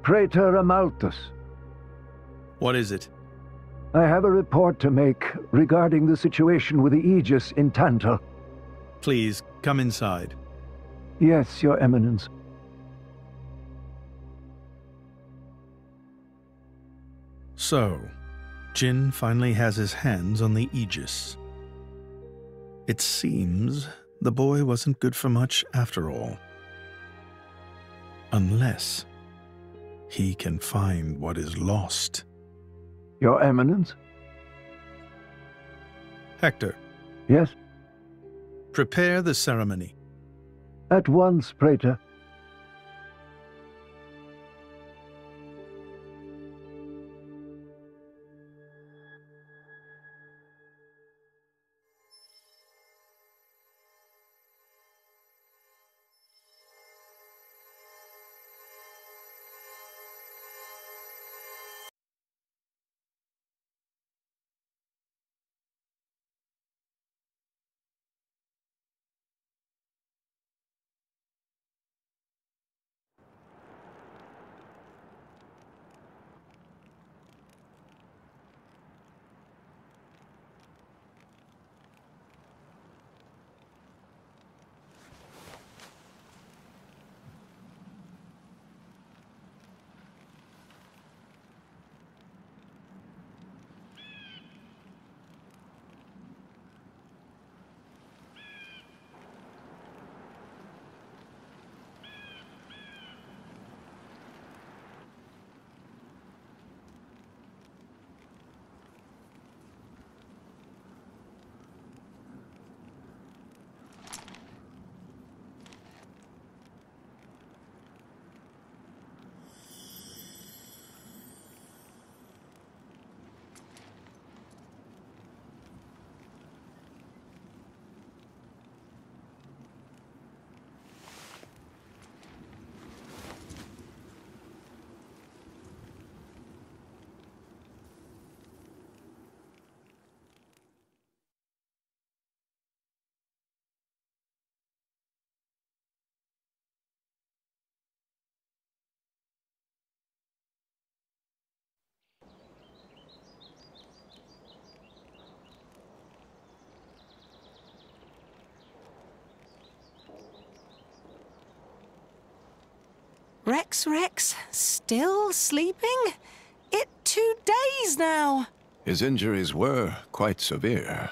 Praetor Amalthus. What is it? I have a report to make regarding the situation with the Aegis in Tantal. Please, come inside. Yes, Your Eminence. So, Jin finally has his hands on the Aegis. It seems the boy wasn't good for much after all. Unless he can find what is lost. Your Eminence? Hector, Yes? prepare the ceremony. At once, Praetor. Rex, still sleeping? It 2 days now. His injuries were quite severe.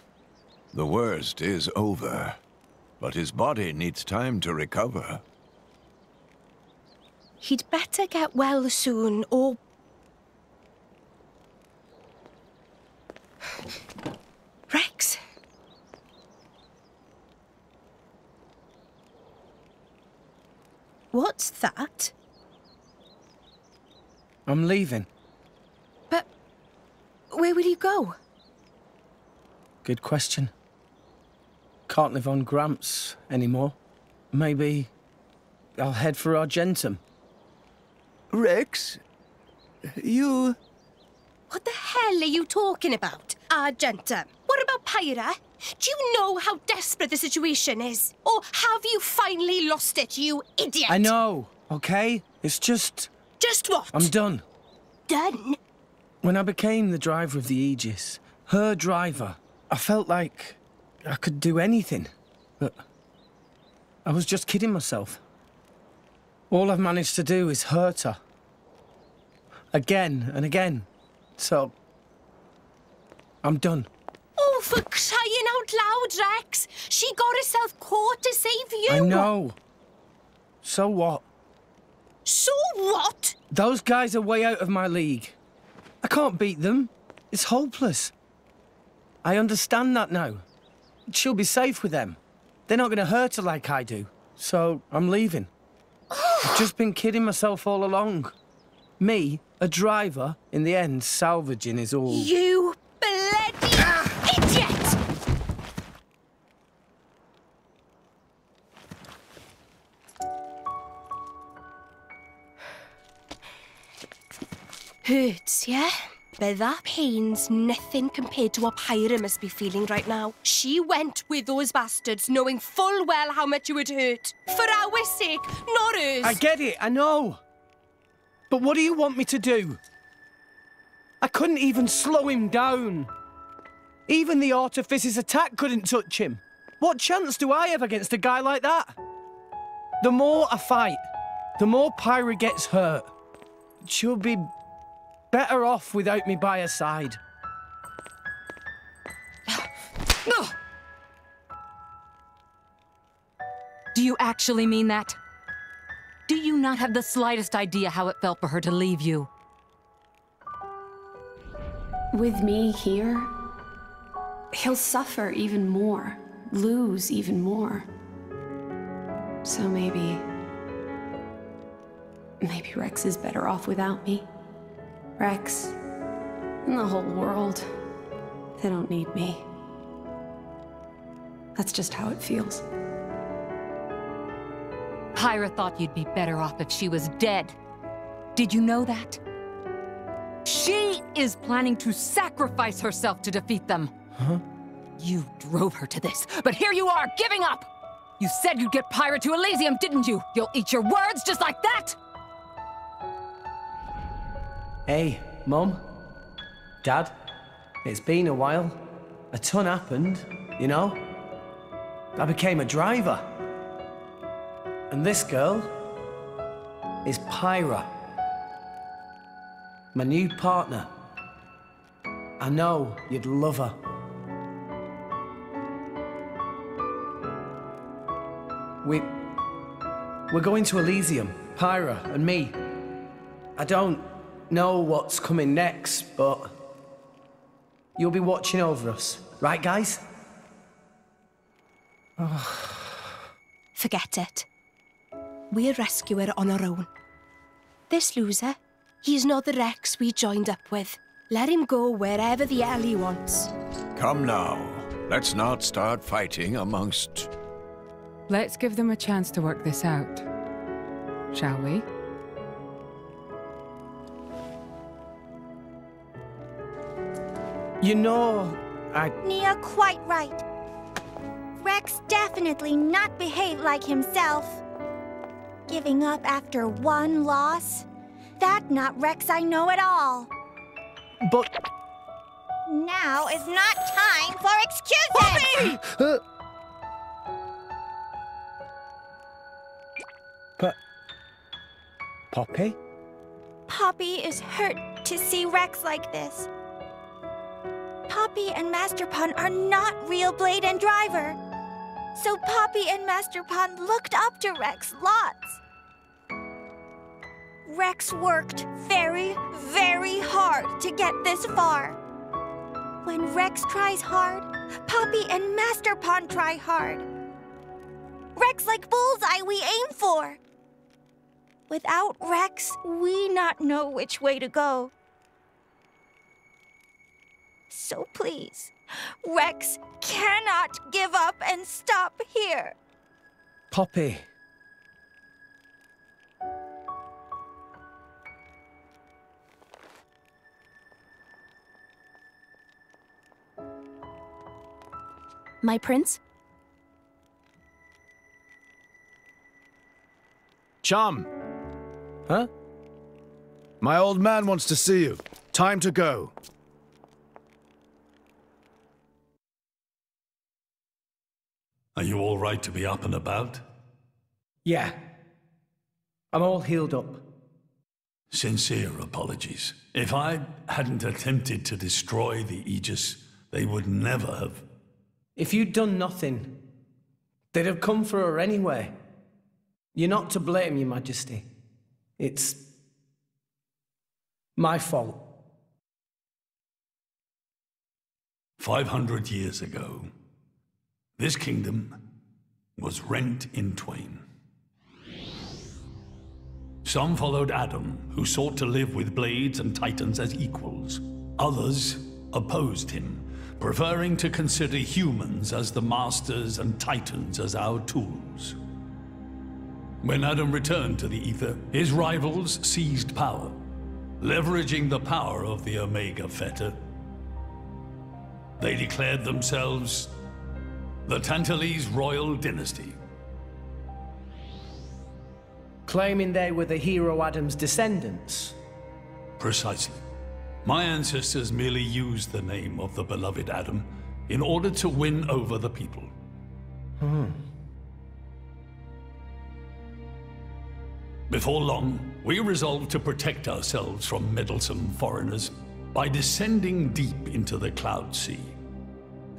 The worst is over, but his body needs time to recover. He'd better get well soon, or... Rex? What's that? I'm leaving. But where will you go? Good question. Can't live on Gramps anymore. Maybe I'll head for Argentum. Rex, you... What the hell are you talking about, Argentum? What about Pyra? Do you know how desperate the situation is? Or have you finally lost it, you idiot? I know, okay? It's just... Just what? I'm done. Done? When I became the driver of the Aegis, her driver, I felt like I could do anything. But I was just kidding myself. All I've managed to do is hurt her. Again and again. So, I'm done. Oh, for crying out loud, Rex! She got herself caught to save you! I know. So what? So what? Those guys are way out of my league. I can't beat them. It's hopeless. I understand that now. She'll be safe with them. They're not going to hurt her like I do. So, I'm leaving. I've just been kidding myself all along. Me, a driver, in the end, salvaging is all... You bloody idiot! Hurts, yeah? But that pain's nothing compared to what Pyra must be feeling right now. She went with those bastards knowing full well how much it would hurt. For our sake, not hers. I get it, I know. But what do you want me to do? I couldn't even slow him down. Even the Artificer's attack couldn't touch him. What chance do I have against a guy like that? The more I fight, the more Pyra gets hurt. She'll be better off without me by her side. Do you actually mean that? Do you not have the slightest idea how it felt for her to leave you? With me here, he'll suffer even more, lose even more. So maybe Rex is better off without me. Rex and the whole world, they don't need me. That's just how it feels. Pyra thought you'd be better off if she was dead. Did you know that? She is planning to sacrifice herself to defeat them. Huh? You drove her to this, but here you are, giving up! You said you'd get Pyra to Elysium, didn't you? You'll eat your words just like that? Hey, Mum, Dad, it's been a while. A ton happened, you know? I became a driver. And this girl is Pyra, my new partner. I know you'd love her. We're going to Elysium, Pyra and me. I don't know what's coming next, but you'll be watching over us, right, guys? Forget it. We'll rescue her on our own. This loser, he's not the Rex we joined up with. Let him go wherever the hell he wants. Come now. Let's not start fighting amongst... Let's give them a chance to work this out, shall we? You know, Nia quite right. Rex definitely not behaved like himself. Giving up after one loss? That not Rex I know at all. But... Now is not time for excuses! Poppy! Poppy? Poppy is hurt to see Rex like this. Poppy and Master Pond are not real Blade and Driver. So Poppy and Master Pond looked up to Rex lots. Rex worked very, very hard to get this far. When Rex tries hard, Poppy and Master Pond try hard. Rex like bullseye we aim for. Without Rex, we not know which way to go. So please, Rex cannot give up and stop here. Poppy. My prince? Chum! Huh? My old man wants to see you. Time to go. Are you all right to be up and about? Yeah. I'm all healed up. Sincere apologies. If I hadn't attempted to destroy the Aegis, they would never have... If you'd done nothing, they'd have come for her anyway. You're not to blame, Your Majesty. It's... my fault. 500 years ago, this kingdom was rent in twain. Some followed Adam, who sought to live with Blades and Titans as equals. Others opposed him, preferring to consider humans as the masters and Titans as our tools. When Adam returned to the Ether, his rivals seized power, leveraging the power of the Omega Fetter. They declared themselves the Tantalese Royal Dynasty. Claiming they were the hero Adam's descendants. Precisely. My ancestors merely used the name of the beloved Adam in order to win over the people. Before long, we resolved to protect ourselves from meddlesome foreigners by descending deep into the Cloud Sea,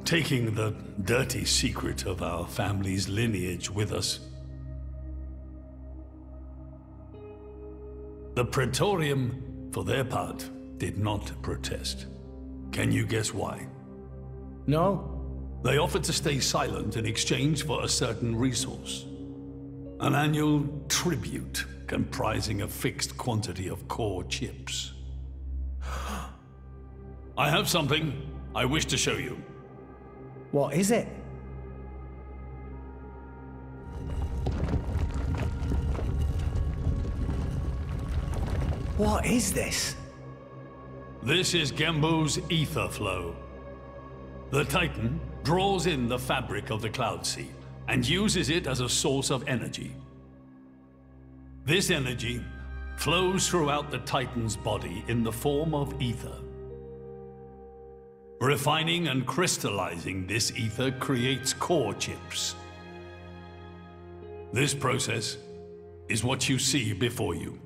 taking the dirty secret of our family's lineage with us. The Praetorium, for their part, did not protest. Can you guess why? No. They offered to stay silent in exchange for a certain resource. An annual tribute comprising a fixed quantity of core chips. I have something I wish to show you. What is it? What is this? This is Gembu's ether flow. The Titan draws in the fabric of the Cloud Sea and uses it as a source of energy. This energy flows throughout the Titan's body in the form of ether. Refining and crystallizing this ether creates core chips. This process is what you see before you.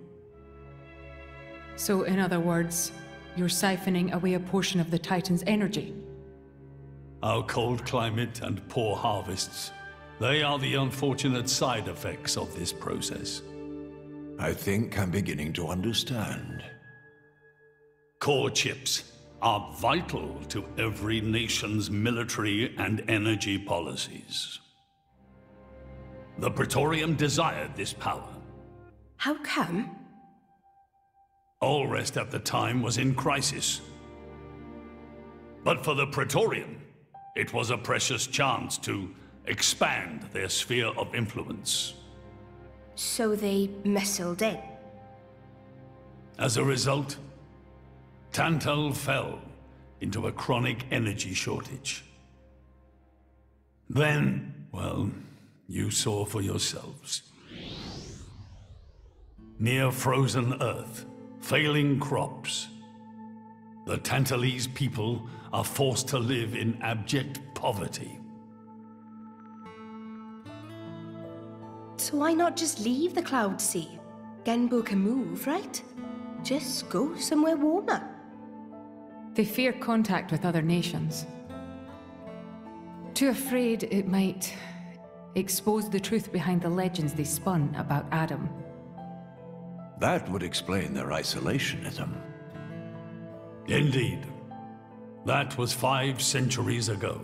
So, in other words, you're siphoning away a portion of the Titan's energy. Our cold climate and poor harvests, they are the unfortunate side effects of this process. I think I'm beginning to understand. Core chips are vital to every nation's military and energy policies. The Praetorium desired this power. How come? Allrest at the time was in crisis. But for the Praetorium, it was a precious chance to expand their sphere of influence. So they muscled in. As a result, Tantal fell into a chronic energy shortage. Then, well, you saw for yourselves. Near frozen Earth, failing crops, the Tantalese people are forced to live in abject poverty. So why not just leave the Cloud Sea? Genbu can move, right? Just go somewhere warmer. They fear contact with other nations. Too afraid it might expose the truth behind the legends they spun about Adam. That would explain their isolationism. Indeed. That was 5 centuries ago.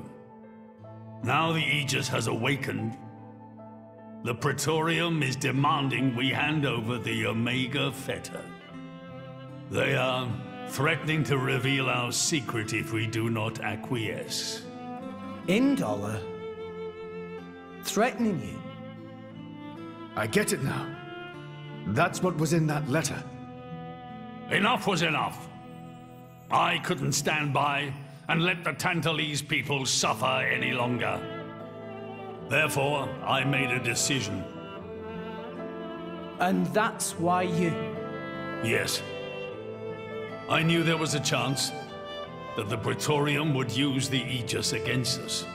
Now the Aegis has awakened. The Praetorium is demanding we hand over the Omega Fetter. They are threatening to reveal our secret if we do not acquiesce. Indollar? Threatening you? I get it now. That's what was in that letter. Enough was enough. I couldn't stand by and let the Tantalese people suffer any longer. Therefore, I made a decision. And that's why you... Yes. I knew there was a chance that the Praetorium would use the Aegis against us.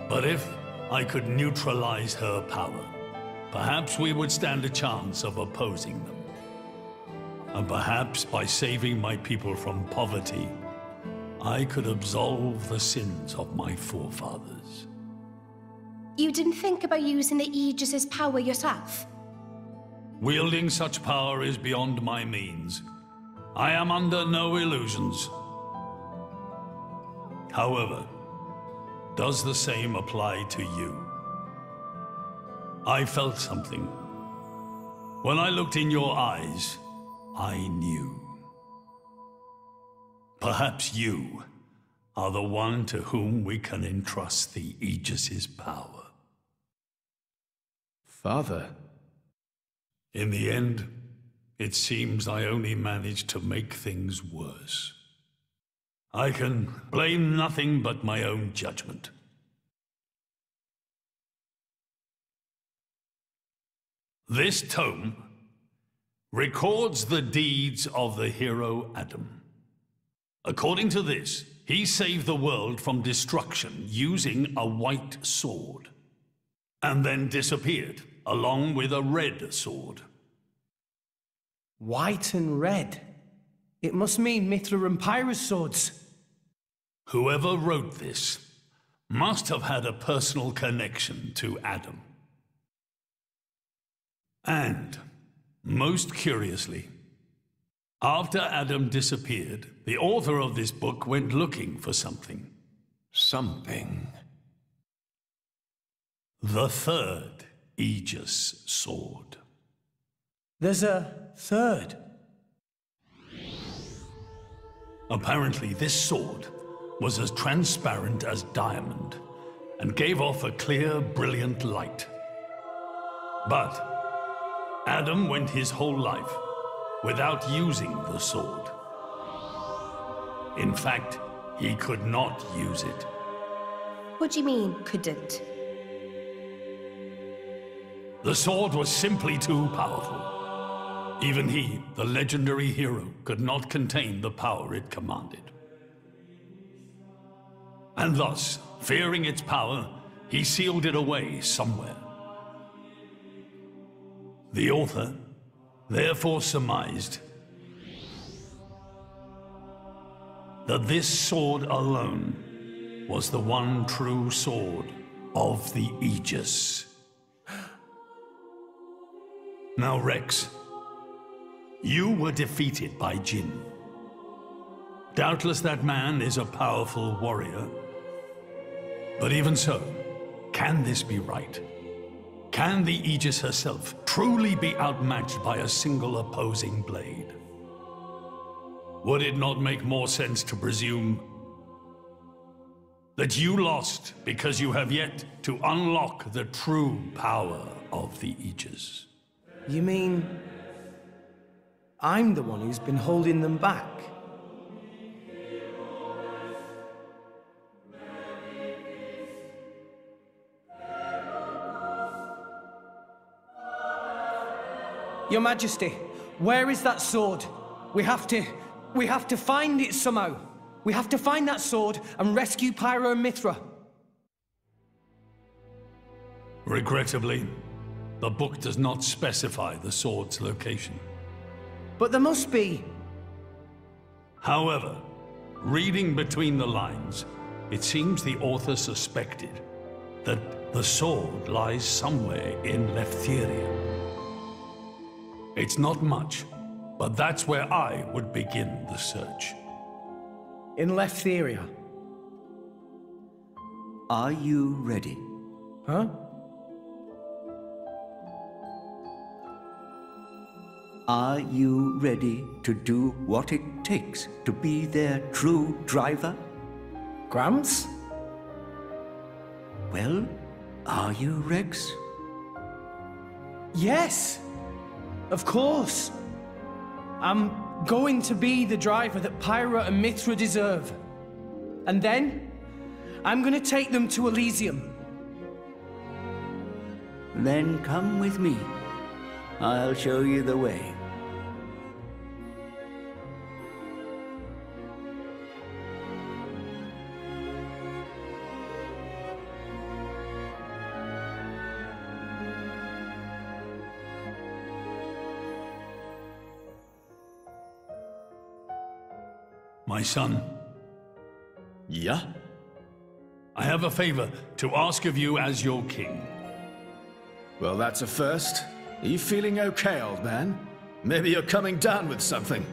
But if I could neutralize her power, perhaps we would stand a chance of opposing them. And perhaps by saving my people from poverty, I could absolve the sins of my forefathers. You didn't think about using the Aegis' power yourself? Wielding such power is beyond my means. I am under no illusions. However, does the same apply to you? I felt something. When I looked in your eyes, I knew. Perhaps you are the one to whom we can entrust the Aegis' power. Father? In the end, it seems I only managed to make things worse. I can blame nothing but my own judgment. This tome records the deeds of the hero Adam. According to this, he saved the world from destruction using a white sword, and then disappeared, along with a red sword. White and red? It must mean Mithra and Pyra's swords. Whoever wrote this must have had a personal connection to Adam. And, most curiously, after Adam disappeared, the author of this book went looking for something. Something? The third Aegis sword. There's a third? Apparently, this sword was as transparent as diamond and gave off a clear, brilliant light. But Adam went his whole life without using the sword. In fact, he could not use it. What do you mean, couldn't? The sword was simply too powerful. Even he, the legendary hero, could not contain the power it commanded. And thus, fearing its power, he sealed it away somewhere. The author therefore surmised that this sword alone was the one true sword of the Aegis. Now, Rex, you were defeated by Jin. Doubtless that man is a powerful warrior. But even so, can this be right? Can the Aegis herself truly be outmatched by a single opposing blade? Would it not make more sense to presume that you lost because you have yet to unlock the true power of the Aegis? You mean I'm the one who's been holding them back? Your Majesty, where is that sword? We have to find it somehow. We have to find that sword and rescue Pyra and Mithra. Regrettably, the book does not specify the sword's location. But there must be. However, reading between the lines, it seems the author suspected that the sword lies somewhere in Leftheria. It's not much, but that's where I would begin the search. In Leftheria? Are you ready? Huh? Are you ready to do what it takes to be their true driver? Gramps? Well, are you, Rex? Yes! Of course! I'm going to be the driver that Pyra and Mithra deserve. And then, I'm going to take them to Elysium. Then come with me. I'll show you the way. My son. Yeah? I have a favor to ask of you as your king. Well, that's a first. Are you feeling okay, old man? Maybe you're coming down with something.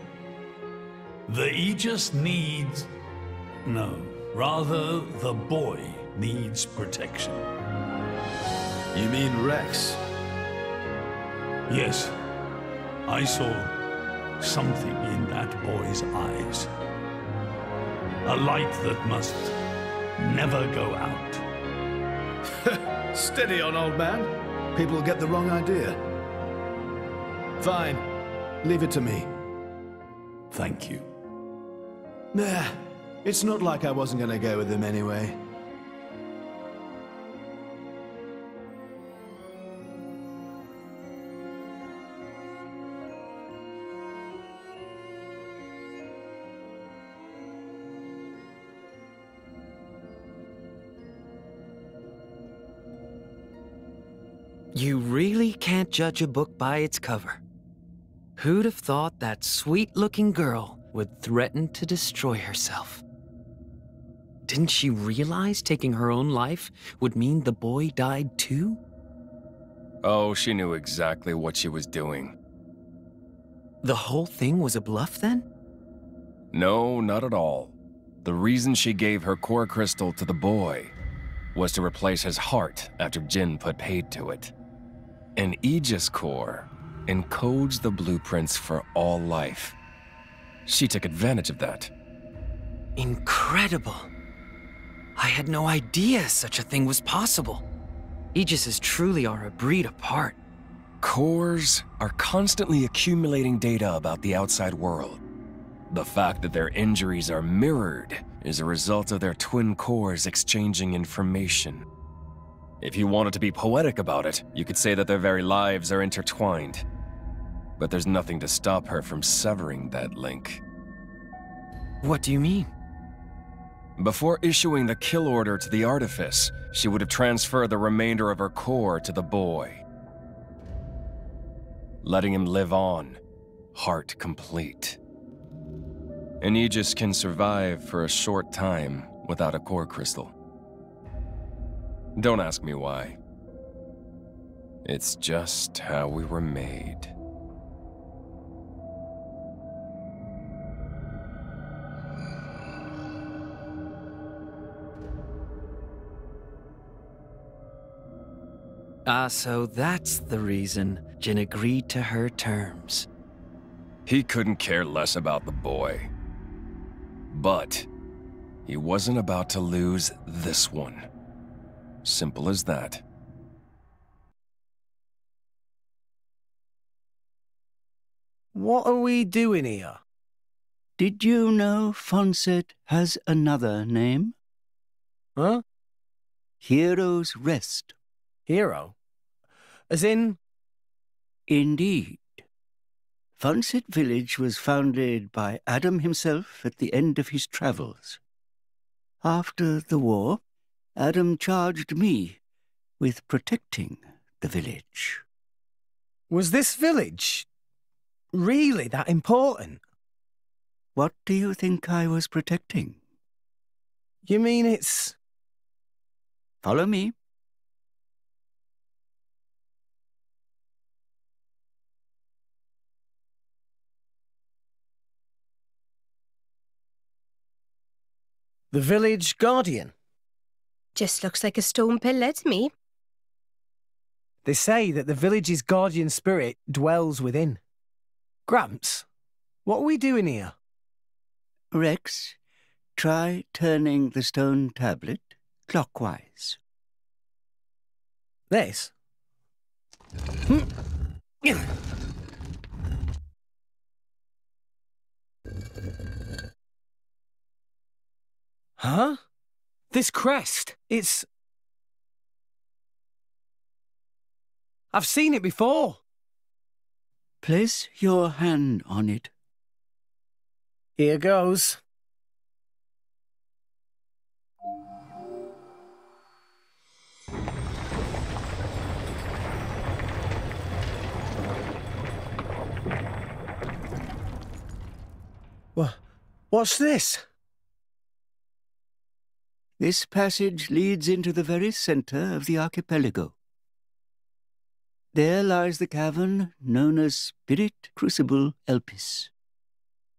The Aegis needs... No, rather, the boy needs protection. You mean Rex? Yes. I saw something in that boy's eyes. A light that must never go out. Steady on, old man. People will get the wrong idea. Fine. Leave it to me. Thank you. Nah, it's not like I wasn't gonna go with him anyway. You really can't judge a book by its cover. Who'd have thought that sweet-looking girl would threaten to destroy herself? Didn't she realize taking her own life would mean the boy died too? Oh, she knew exactly what she was doing. The whole thing was a bluff then? No, not at all. The reason she gave her core crystal to the boy was to replace his heart after Jin put paid to it. An Aegis core encodes the blueprints for all life. She took advantage of that. Incredible. I had no idea such a thing was possible. Aegises truly are a breed apart. Cores are constantly accumulating data about the outside world. The fact that their injuries are mirrored is a result of their twin cores exchanging information. If you wanted to be poetic about it, you could say that their very lives are intertwined. But there's nothing to stop her from severing that link. What do you mean? Before issuing the kill order to the Artifice, she would have transferred the remainder of her core to the boy, letting him live on, heart complete. An Aegis can survive for a short time without a core crystal. Don't ask me why. It's just how we were made. So that's the reason Jin agreed to her terms. He couldn't care less about the boy. But he wasn't about to lose this one. Simple as that. What are we doing here? Did you know Fonset has another name? Huh? Hero's Rest. Hero? As in? Indeed. Fonset Village was founded by Adam himself at the end of his travels. After the war, Adam charged me with protecting the village. Was this village really that important? What do you think I was protecting? You mean it's... Follow me. The village guardian? Just looks like a stone pillar to me. They say that the village's guardian spirit dwells within. Gramps, what are we doing here? Rex, try turning the stone tablet clockwise. This? Huh? This crest, it's... I've seen it before. Place your hand on it. Here goes. What's this? This passage leads into the very center of the archipelago. There lies the cavern known as Spirit Crucible Elpis.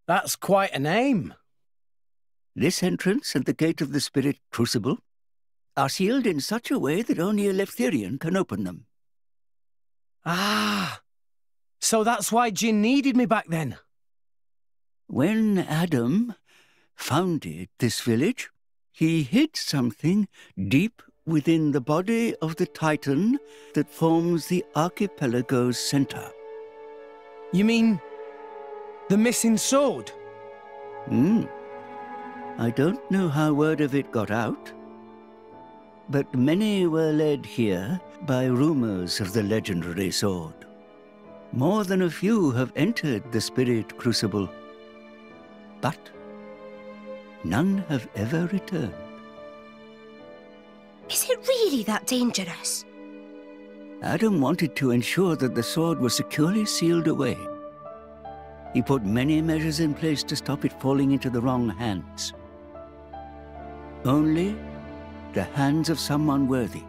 That's quite a name. This entrance and the gate of the Spirit Crucible are sealed in such a way that only a Leftherian can open them. Ah, so that's why Jin needed me back then. When Adam founded this village, he hid something deep within the body of the Titan that forms the archipelago's center. You mean the missing sword? I don't know how word of it got out, but many were led here by rumors of the legendary sword. More than a few have entered the Spirit Crucible, but none have ever returned. Is it really that dangerous? Adam wanted to ensure that the sword was securely sealed away. He put many measures in place to stop it falling into the wrong hands. Only the hands of someone worthy.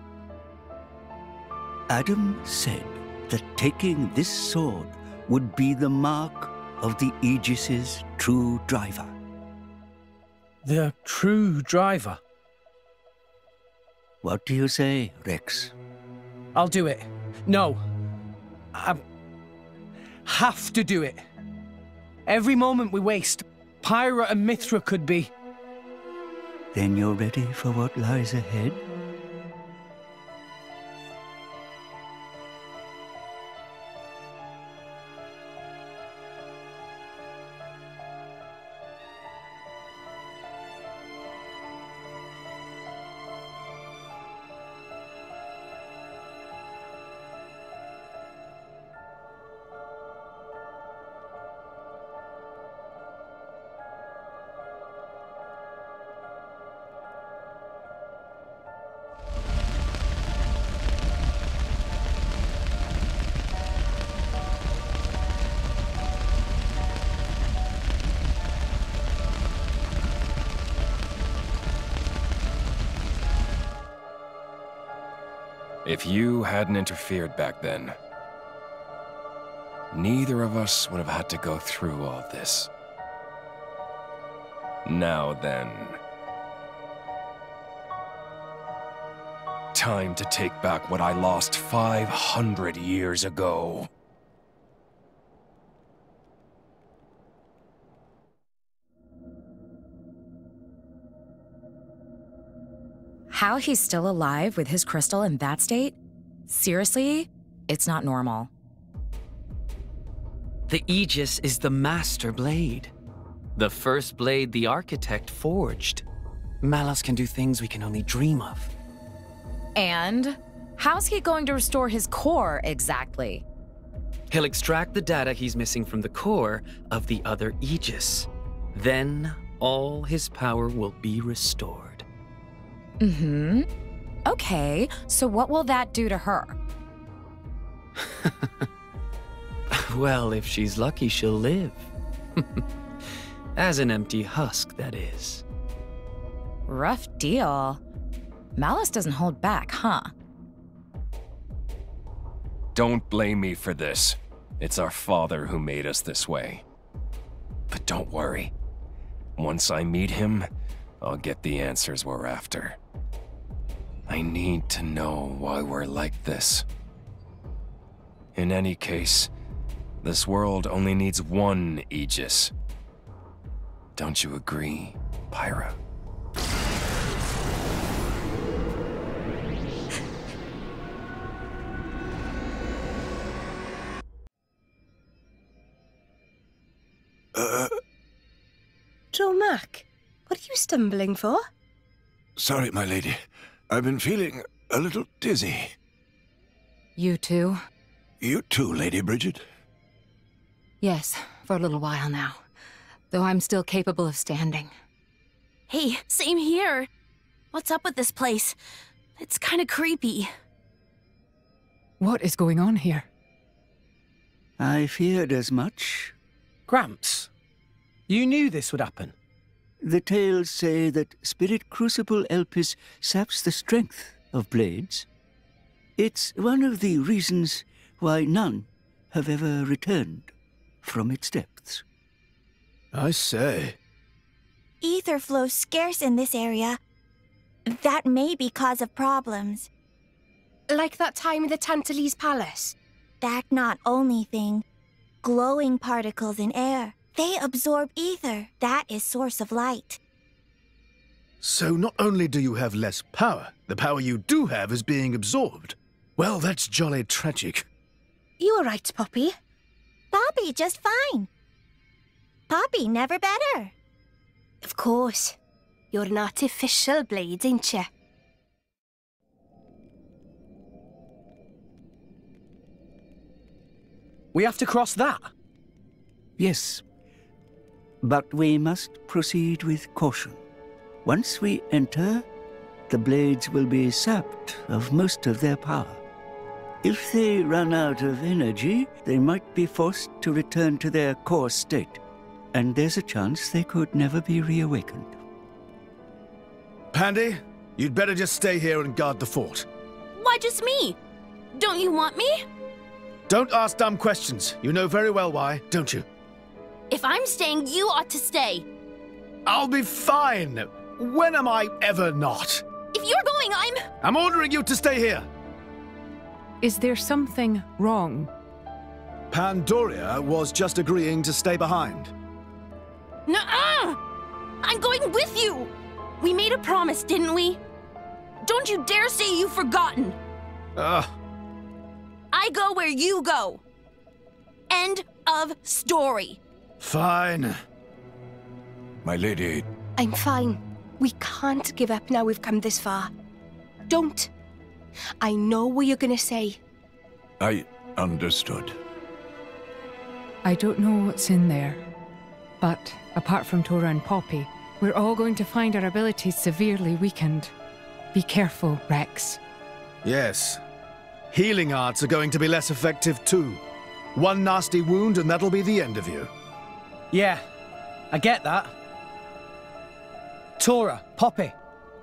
Adam said that taking this sword would be the mark of the Aegis's true driver. The true driver? What do you say, Rex? I'll do it. No. I have to do it. Every moment we waste, Pyra and Mithra could be... Then you're ready for what lies ahead? If you hadn't interfered back then, neither of us would have had to go through all this. Now then. Time to take back what I lost 500 years ago. How he's still alive with his crystal in that state? Seriously? It's not normal. The Aegis is the master blade. The first blade the architect forged. Malos can do things we can only dream of. And how's he going to restore his core exactly? He'll extract the data he's missing from the core of the other Aegis. Then all his power will be restored. Mm-hmm. Okay, so what will that do to her? Well, if she's lucky, she'll live. As an empty husk, that is. Rough deal. Malos doesn't hold back, huh? Don't blame me for this. It's our father who made us this way. But don't worry. Once I meet him, I'll get the answers we're after. I need to know why we're like this. In any case, this world only needs one Aegis. Don't you agree, Pyra? Dromac, what are you stumbling for? Sorry, my lady. I've been feeling a little dizzy. You too? You too, Lady Bridget? Yes, for a little while now. Though I'm still capable of standing. Hey, same here. What's up with this place? It's kind of creepy. What is going on here? I feared as much. Gramps, you knew this would happen. The tales say that Spirit Crucible Elpis saps the strength of blades. It's one of the reasons why none have ever returned from its depths. I say. Ether flows scarce in this area. That may be cause of problems. Like that time in the Tantalese Palace? That not only thing. Glowing particles in air. They absorb ether. That is source of light. So not only do you have less power, the power you do have is being absorbed. Well, that's jolly tragic. You all right, Poppy? Poppy just fine. Poppy never better. Of course. You're an artificial blade, ain't you? We have to cross that? Yes. But we must proceed with caution. Once we enter, the blades will be sapped of most of their power. If they run out of energy, they might be forced to return to their core state, and there's a chance they could never be reawakened. Pandy, you'd better just stay here and guard the fort. Why just me? Don't you want me? Don't ask dumb questions. You know very well why, don't you? If I'm staying, you ought to stay. I'll be fine. When am I ever not? If you're going, I'm ordering you to stay here. Is there something wrong? Pandoria was just agreeing to stay behind. Nuh-uh! I'm going with you! We made a promise, didn't we? Don't you dare say you've forgotten! I go where you go. End of story. Fine. My lady. I'm fine. We can't give up now we've come this far. Don't. I know what you're gonna say. I understood. I don't know what's in there, but apart from Tora and Poppy, we're all going to find our abilities severely weakened. Be careful, Rex. Yes. Healing arts are going to be less effective too. One nasty wound and that'll be the end of you. Yeah, I get that. Tora, Poppy,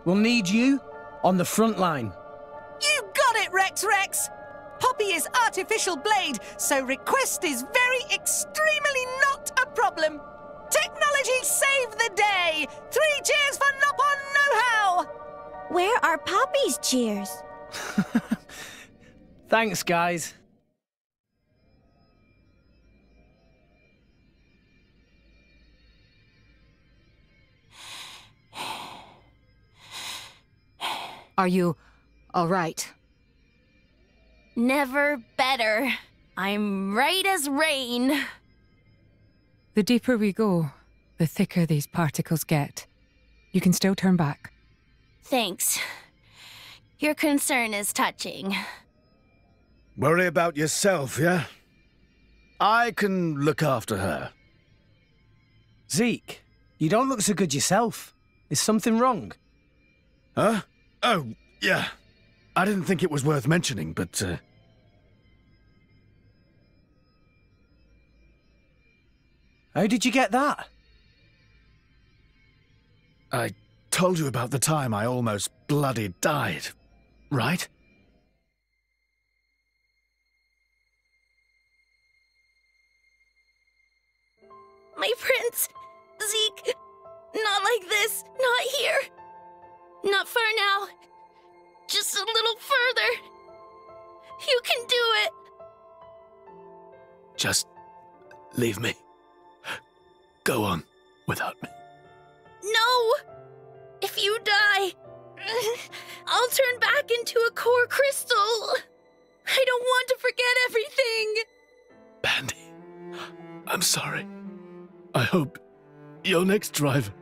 we'll need you on the front line. You got it, Rex! Poppy is artificial blade, so request is very extremely not a problem. Technology saved the day! 3 cheers for Nopon Know-How! Where are Poppy's cheers? Thanks, guys. Are you all right? Never better. I'm right as rain. The deeper we go, the thicker these particles get. You can still turn back. Thanks. Your concern is touching. Worry about yourself, yeah? I can look after her. Zeke, you don't look so good yourself. Is something wrong? Huh? Oh, yeah. I didn't think it was worth mentioning, but, How did you get that? I told you about the time I almost bloody died, right? My prince! Zeke! Not like this! Not here! Not far now! Just a little further! You can do it! Just leave me. Go on without me. No! If you die, I'll turn back into a core crystal! I don't want to forget everything! Pandy, I'm sorry. I hope your next driver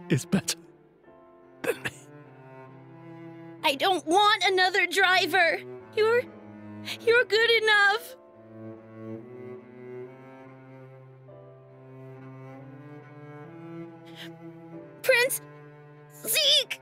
is better than me. I don't want another driver! You're good enough! Prince! Zeke!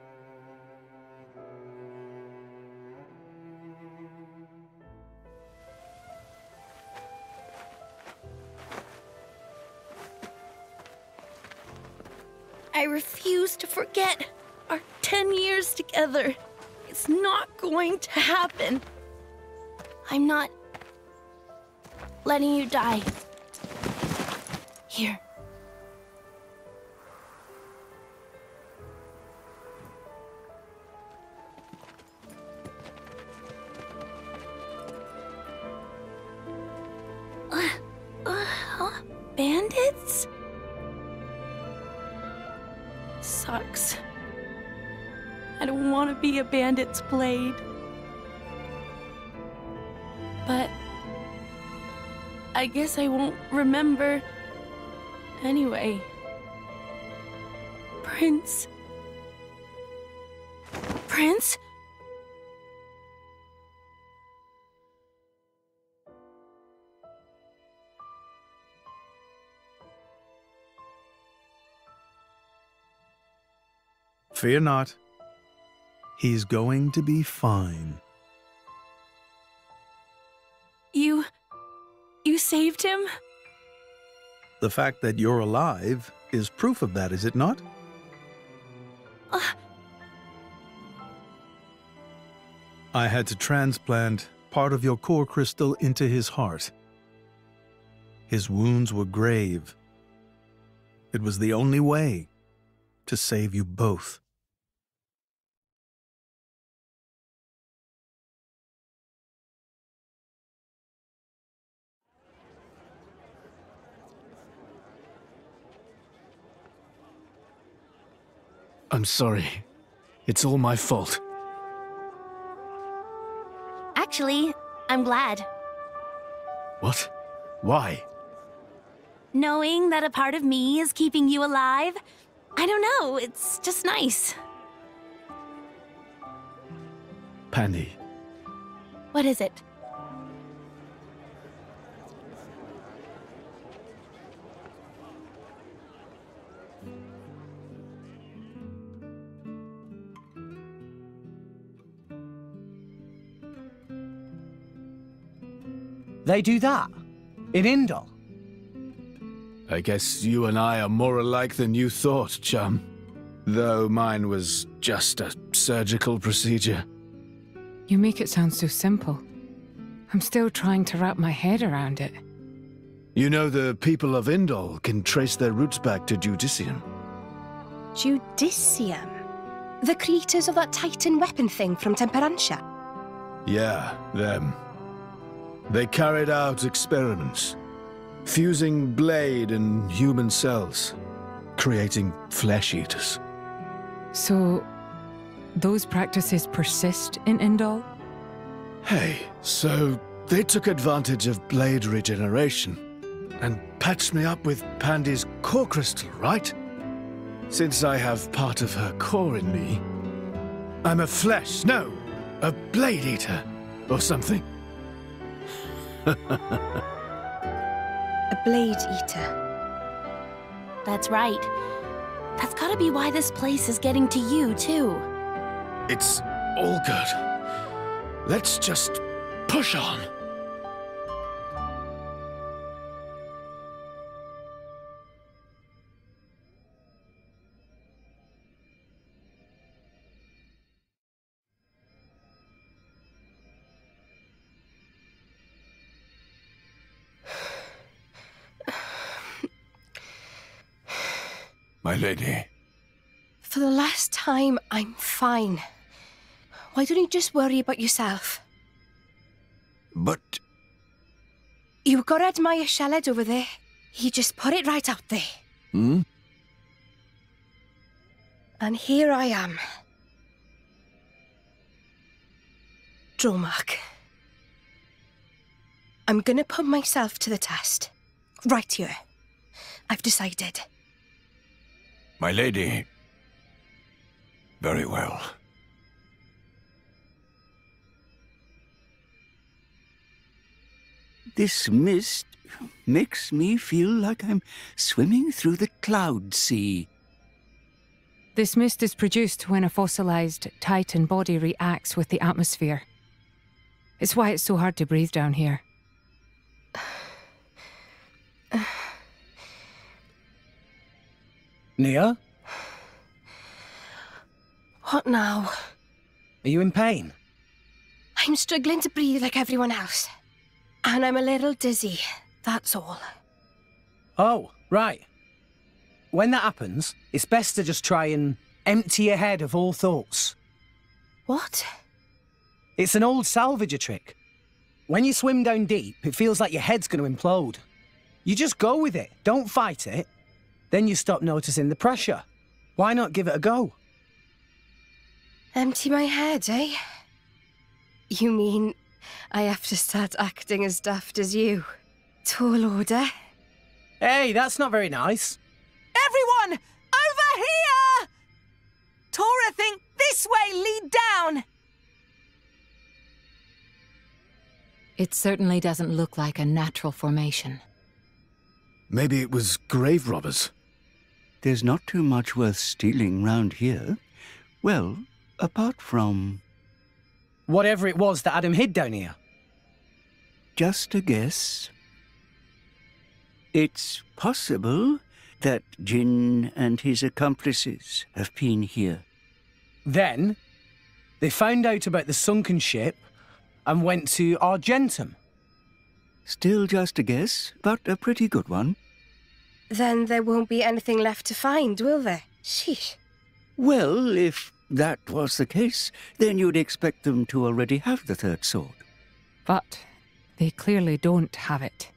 I refuse to forget our 10 years together. It's not going to happen. I'm not letting you die. Here. Bandits? Sucks. I don't want to be a bandit's blade. But I guess I won't remember anyway. Prince? Prince? Fear not. He's going to be fine. You saved him? The fact that you're alive is proof of that, is it not? I had to transplant part of your core crystal into his heart. His wounds were grave. It was the only way to save you both. I'm sorry. It's all my fault. Actually, I'm glad. What? Why? Knowing that a part of me is keeping you alive, I don't know, it's just nice. Pandy. What is it? They do that? In Indol? I guess you and I are more alike than you thought, chum. Though mine was just a surgical procedure. You make it sound so simple. I'm still trying to wrap my head around it. You know, the people of Indol can trace their roots back to Judicium. Judicium? The creators of that Titan weapon thing from Temperantia? Yeah, them. They carried out experiments, fusing blade and human cells, creating flesh eaters. So, those practices persist in Indol? Hey, so they took advantage of blade regeneration and patched me up with Pandy's core crystal, right? Since I have part of her core in me, I'm a blade eater or something. A blade eater. That's right. That's gotta be why this place is getting to you, too. It's all good. Let's just push on. My lady. For the last time, I'm fine. Why don't you just worry about yourself? But... You got to admire Sheled over there. He just put it right out there. Hmm? And here I am. Dromark. I'm gonna put myself to the test. Right here. I've decided. My lady. Very well. This mist makes me feel like I'm swimming through the cloud sea. This mist is produced when a fossilized Titan body reacts with the atmosphere. It's why it's so hard to breathe down here. Nia? What now? Are you in pain? I'm struggling to breathe like everyone else. And I'm a little dizzy, that's all. Oh, right. When that happens, it's best to just try and empty your head of all thoughts. What? It's an old salvager trick. When you swim down deep, it feels like your head's going to implode. You just go with it, don't fight it. Then you stop noticing the pressure. Why not give it a go? Empty my head, eh? You mean I have to start acting as daft as you? Tall order? Hey, that's not very nice. Everyone! Over here! Tora, think this way, lead down! It certainly doesn't look like a natural formation. Maybe it was grave robbers. There's not too much worth stealing round here. Well, apart from... Whatever it was that Adam hid down here. Just a guess. It's possible that Jin and his accomplices have been here. Then, they found out about the sunken ship and went to Argentum. Still just a guess, but a pretty good one. Then there won't be anything left to find, will there? Sheesh. Well, if that was the case, then you'd expect them to already have the third sword. But they clearly don't have it.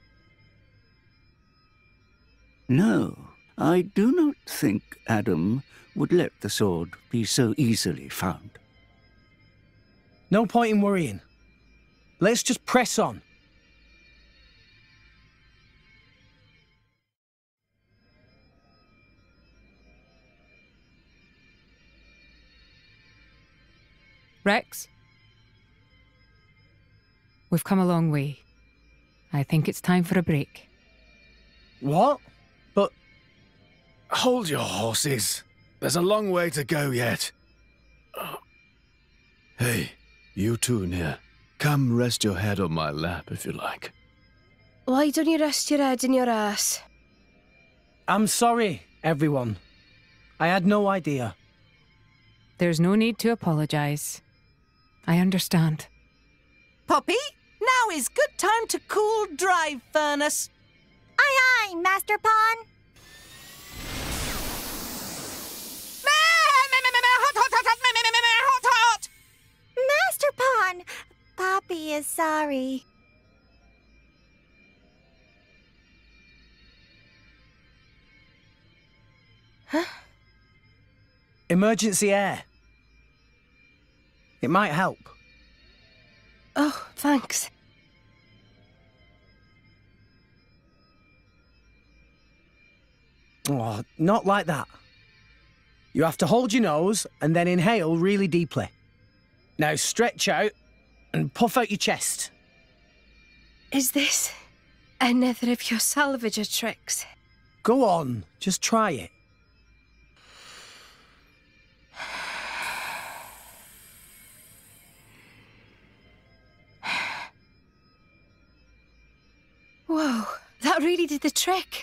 No, I do not think Adam would let the sword be so easily found. No point in worrying. Let's just press on. Rex? We've come a long way. I think it's time for a break. What? But... Hold your horses. There's a long way to go yet. Hey, you two near. Come rest your head on my lap if you like. Why don't you rest your head in your ass? I'm sorry, everyone. I had no idea. There's no need to apologise. I understand. Poppy, now is good time to cool drive furnace. Aye, aye, Master Pawn. Hot. Master Pawn, Poppy is sorry. Huh? Emergency air. It might help. Oh, thanks. Oh, not like that. You have to hold your nose and then inhale really deeply. Now stretch out and puff out your chest. Is this another of your salvager tricks? Go on, just try it. Whoa, that really did the trick.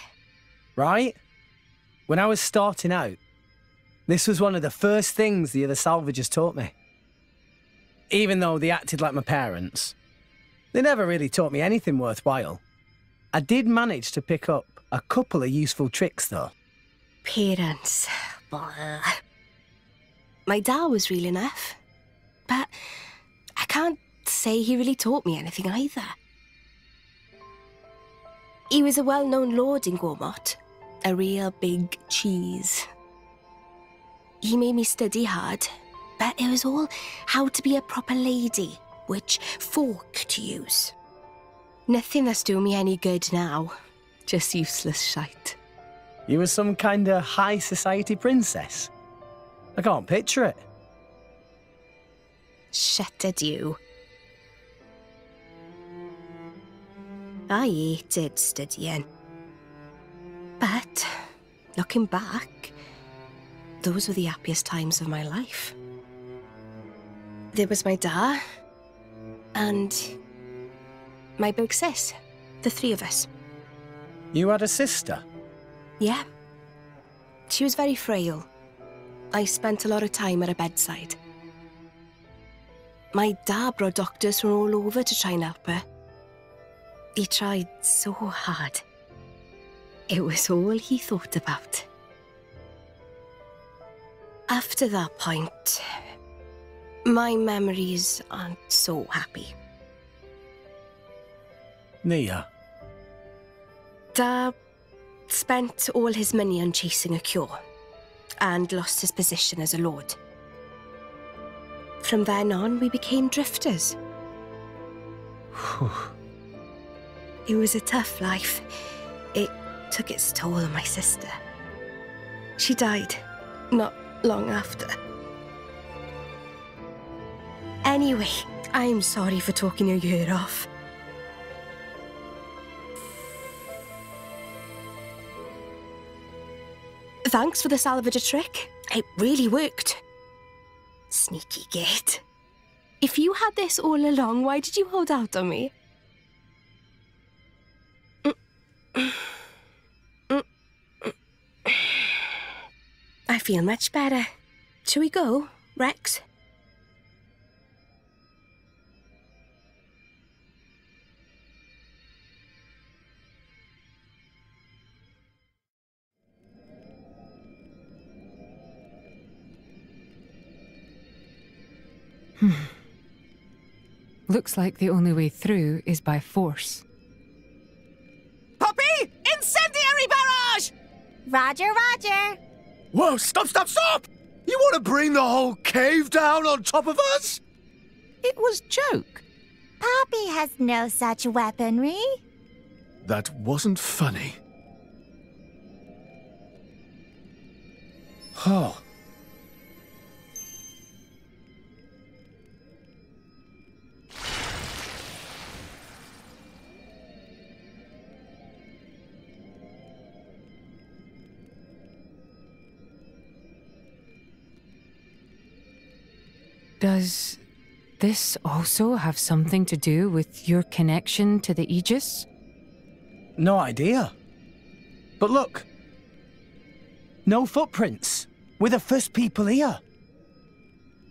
Right? When I was starting out, this was one of the first things the other salvagers taught me. Even though they acted like my parents, they never really taught me anything worthwhile. I did manage to pick up a couple of useful tricks, though. Parents. Blah. My dad was real enough, but I can't say he really taught me anything either. He was a well-known lord in Gormott, a real big cheese. He made me study hard, but it was all how to be a proper lady, which fork to use. Nothing that's doing me any good now, just useless shite. You were some kind of high society princess. I can't picture it. Shut it, you. I hated studying. But, looking back, those were the happiest times of my life. There was my dad, and my big sis, the three of us. You had a sister? Yeah. She was very frail. I spent a lot of time at her bedside. My dad brought doctors from all over to try and help her. He tried so hard. It was all he thought about. After that point, my memories aren't so happy. Nia? Dad spent all his money on chasing a cure and lost his position as a lord. From then on, we became drifters. It was a tough life. It took its toll on my sister. She died not long after. Anyway, I'm sorry for talking your ear off. Thanks for the salvager trick. It really worked. Sneaky git. If you had this all along, why did you hold out on me? I feel much better. Shall we go, Rex? Looks like the only way through is by force. Poppy! Incendiary barrage! Roger, roger. Whoa, stop, stop, stop! You want to bring the whole cave down on top of us? It was joke. Poppy has no such weaponry. That wasn't funny. Oh. Does this also have something to do with your connection to the Aegis? No idea. But look. No footprints. We're the first people here.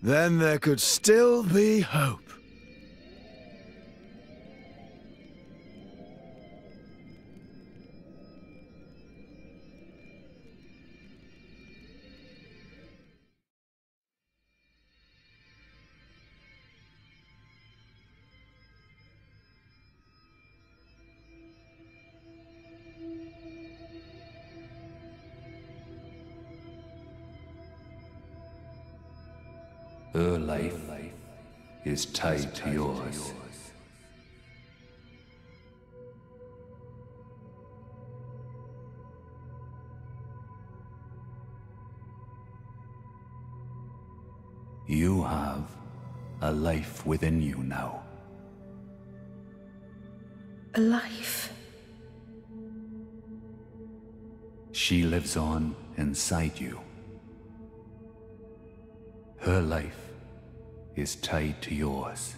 Then there could still be hope. Her life is tied to yours. You have a life within you now. A life? She lives on inside you. Her life is tied to yours.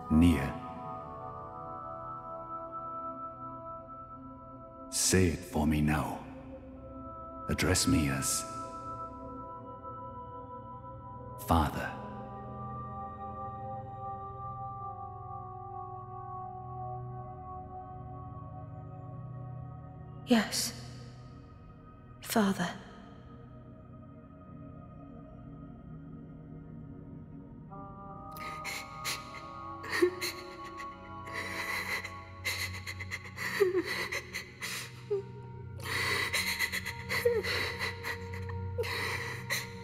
Nia, say it for me now. Address me as Father. Yes, Father.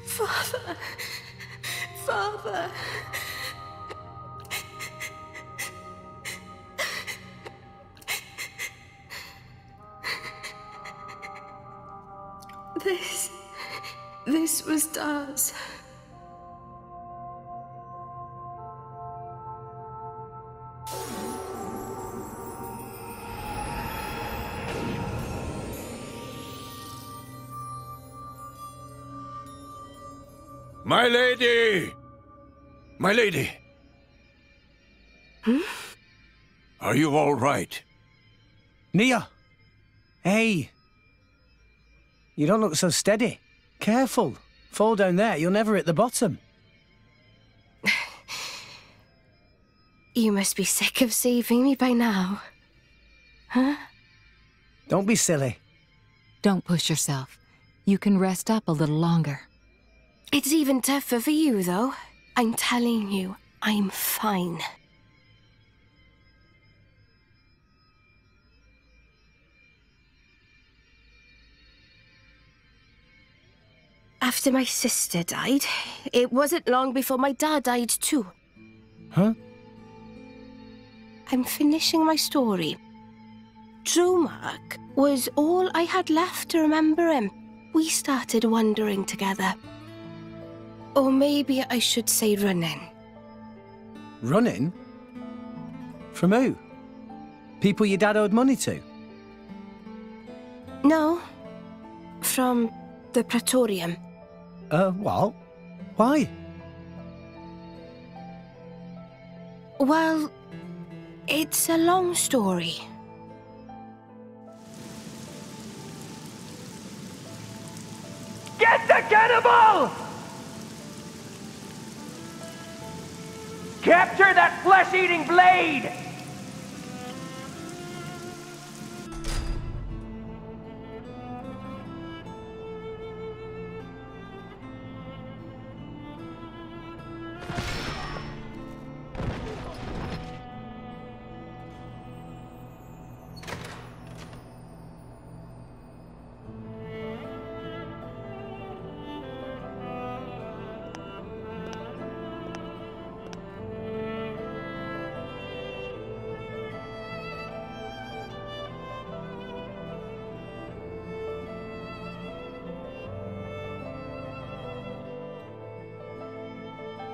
Father. Father. This was Daz. My lady! My lady! Hmm? Are you all right? Nia! Hey! You don't look so steady. Careful. Fall down there, you'll never hit the bottom. You must be sick of saving me by now. Huh? Don't be silly. Don't push yourself. You can rest up a little longer. It's even tougher for you, though. I'm telling you, I'm fine. After my sister died, it wasn't long before my dad died too. Huh? I'm finishing my story. Dromark was all I had left to remember him. We started wandering together. Or maybe I should say running. Running? From who? People your dad owed money to? No. From the Praetorium. What? Why? Well, it's a long story. Get the cannibal! Capture that flesh-eating blade!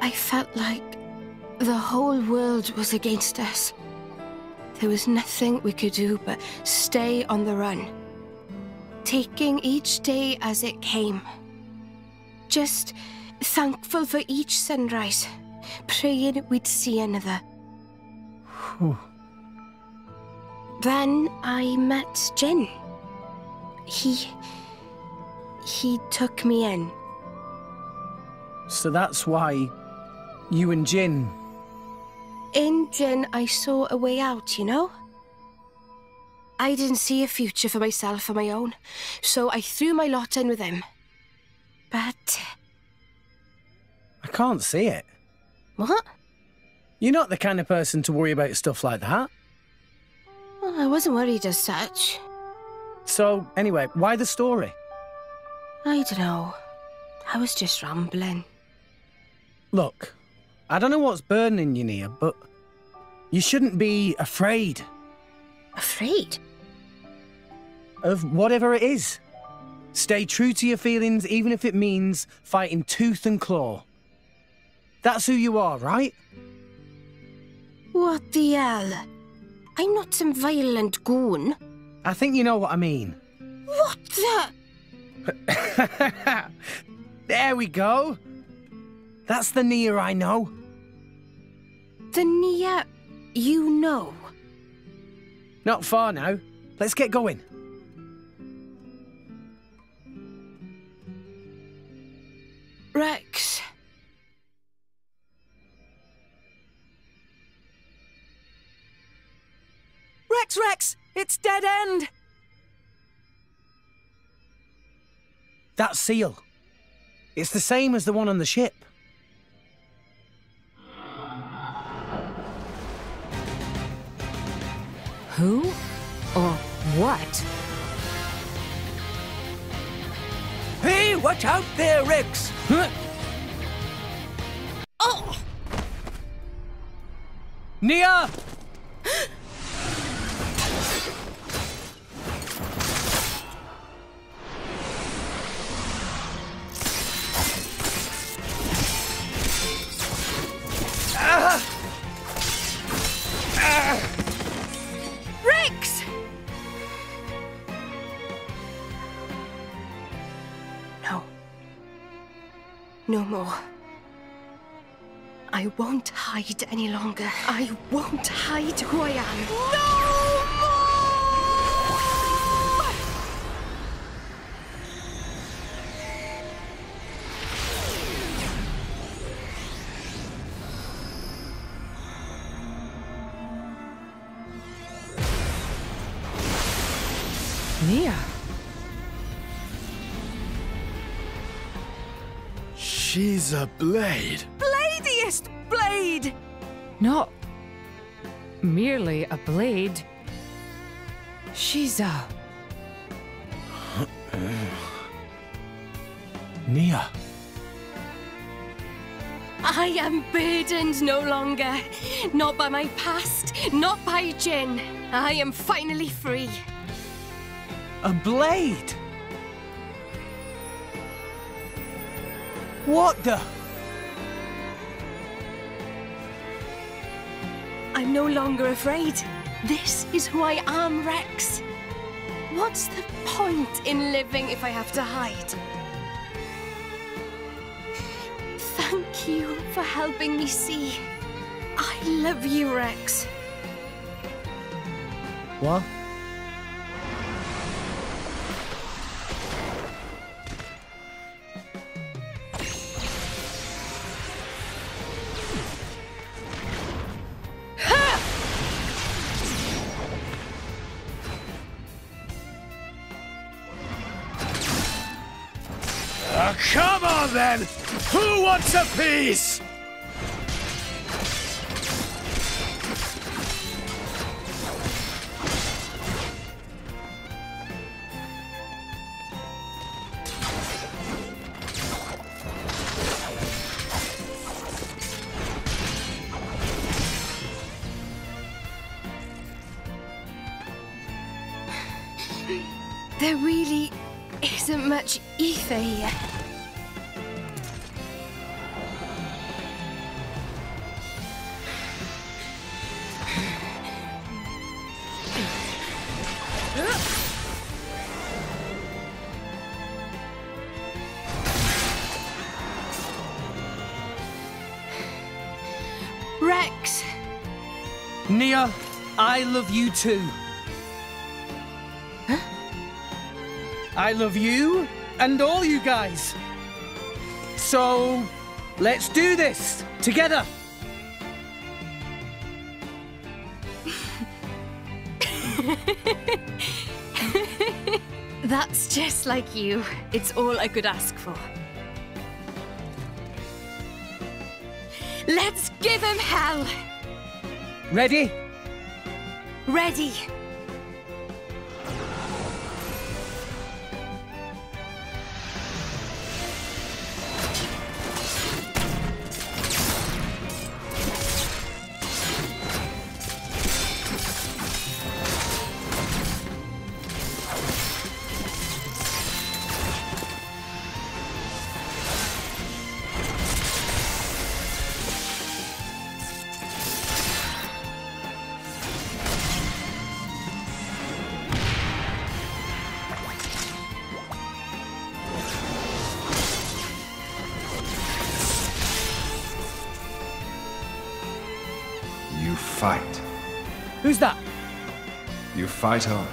I felt like the whole world was against us. There was nothing we could do but stay on the run, taking each day as it came. Just thankful for each sunrise, praying we'd see another. Whew. Then I met Jin. He took me in. So that's why you and Jin... In Jin, I saw a way out, you know? I didn't see a future for myself on my own, so I threw my lot in with him. But... I can't see it. What? You're not the kind of person to worry about stuff like that. Well, I wasn't worried as such. So, anyway, why the story? I don't know. I was just rambling. Look, I don't know what's burning you, Nia, but you shouldn't be afraid. Afraid? Of whatever it is. Stay true to your feelings, even if it means fighting tooth and claw. That's who you are, right? What the hell? I'm not some violent goon. I think you know what I mean. What the... There we go. That's the Nia I know. The Nia you know? Not far now. Let's get going. Rex. Rex! It's dead end! That seal. It's the same as the one on the ship. Who or what? Hey, watch out there, Rex! Oh! Nia! Rex! No. No more. I won't hide any longer. I won't hide who I am. No more! Nia. She's a blade. Bladiest blade! Not merely a blade. She's a... Nia. I am burdened no longer. Not by my past, not by Jin. I am finally free. A blade? What the... I'm no longer afraid. This is who I am, Rex. What's the point in living if I have to hide? Thank you for helping me see. I love you, Rex. What? Come on then! Who wants a piece? There really isn't much ether here. Rex! Nia, I love you too. Huh? I love you and all you guys. So, let's do this together. That's just like you. It's all I could ask for. Let's give him hell! Ready? Ready! Fight. Who's that? You fight on,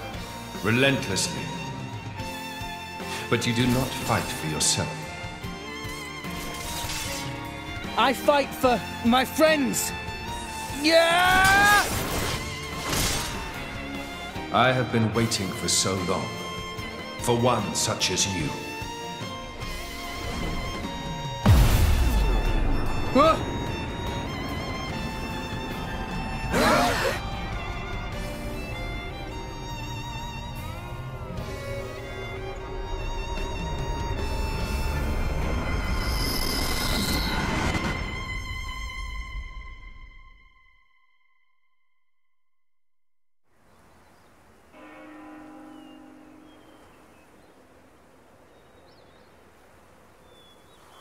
relentlessly. But you do not fight for yourself. I fight for my friends. Yeah! I have been waiting for so long. For one such as you.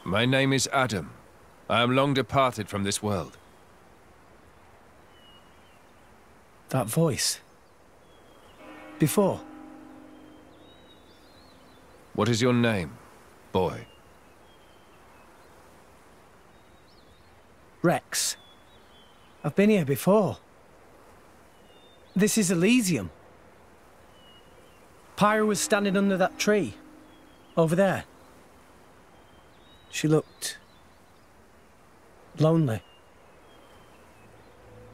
My name is Adam. I am long departed from this world. That voice. Before. What is your name, boy? Rex. I've been here before. This is Elysium. Pyra was standing under that tree. Over there. She looked... lonely.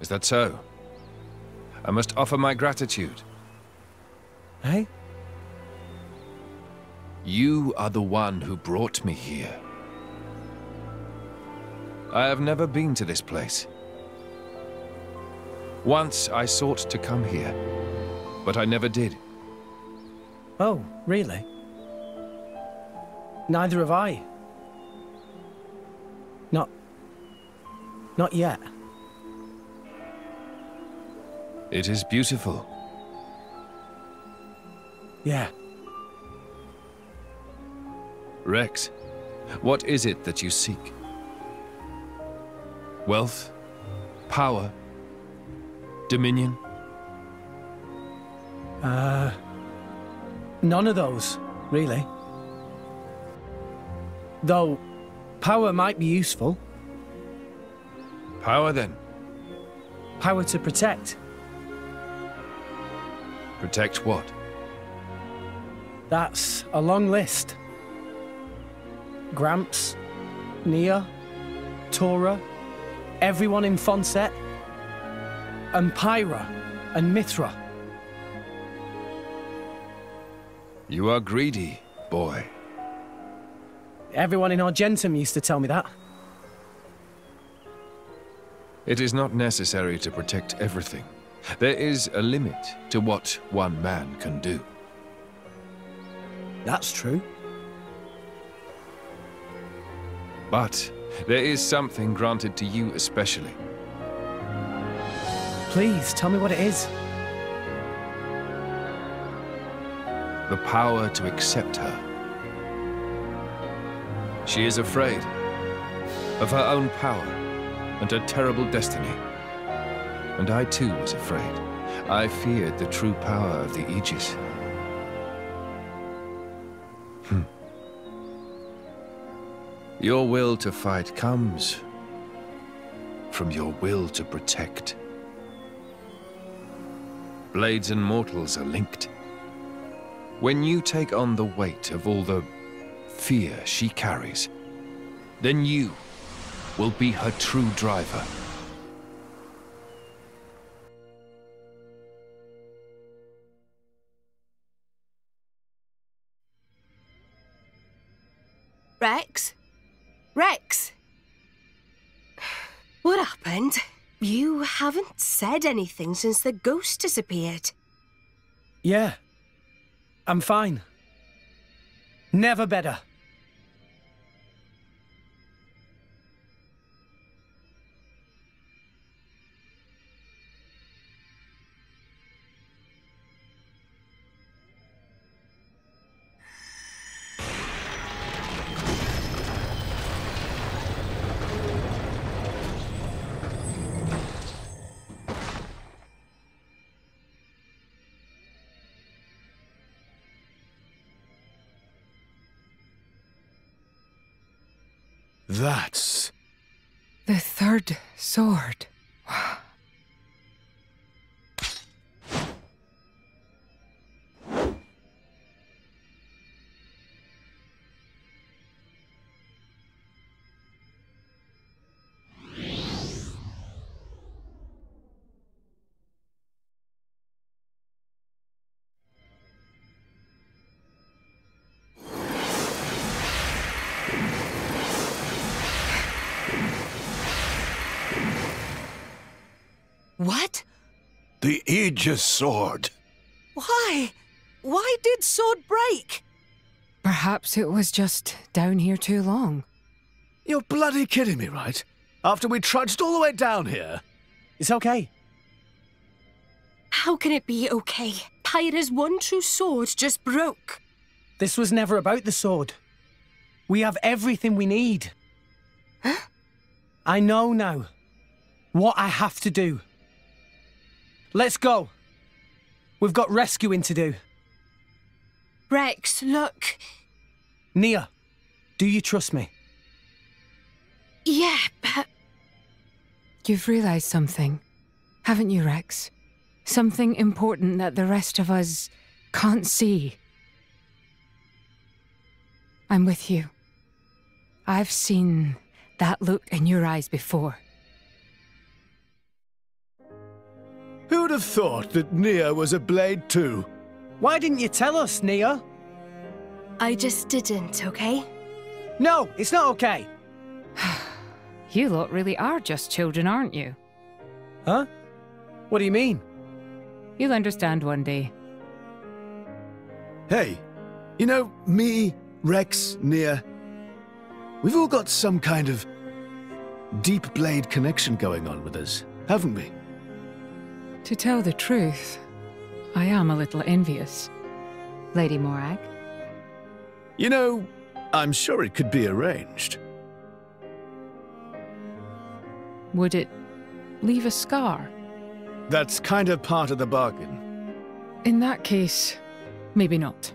Is that so? I must offer my gratitude. Hey? You are the one who brought me here. I have never been to this place. Once I sought to come here, but I never did. Oh, really? Neither have I. Not yet. It is beautiful. Yeah. Rex, what is it that you seek? Wealth? Power? Dominion? None of those, really. Though, power might be useful. Power, then. Power to protect. Protect what? That's a long list. Gramps, Nia, Tora, everyone in Fonset, and Pyra, and Mithra. You are greedy, boy. Everyone in Argentum used to tell me that. It is not necessary to protect everything. There is a limit to what one man can do. That's true. But there is something granted to you especially. Please, tell me what it is. The power to accept her. She is afraid of her own power and her terrible destiny. And I too was afraid. I feared the true power of the Aegis. Your will to fight comes from your will to protect. Blades and mortals are linked. When you take on the weight of all the fear she carries, then you will be her true driver. Rex? Rex? What happened? You haven't said anything since the ghost disappeared. Yeah. I'm fine. Never better. That's... the third sword. What? The Aegis sword. Why? Why did sword break? Perhaps it was just down here too long. You're bloody kidding me, right? After we trudged all the way down here. It's okay. How can it be okay? Pyra's one true sword just broke. This was never about the sword. We have everything we need. Huh? I know now what I have to do. Let's go. We've got rescuing to do. Rex, look. Nia, do you trust me? Yeah, but... You've realized something, haven't you, Rex? Something important that the rest of us can't see. I'm with you. I've seen that look in your eyes before. Who'd have thought that Nia was a blade too? Why didn't you tell us, Nia? I just didn't, okay? No, it's not okay. You lot really are just children, aren't you? Huh? What do you mean? You'll understand one day. Hey, you know, me, Rex, Nia, we've all got some kind of deep blade connection going on with us, haven't we? To tell the truth, I am a little envious. Lady Morag? You know, I'm sure it could be arranged. Would it leave a scar? That's kind of part of the bargain. In that case, maybe not.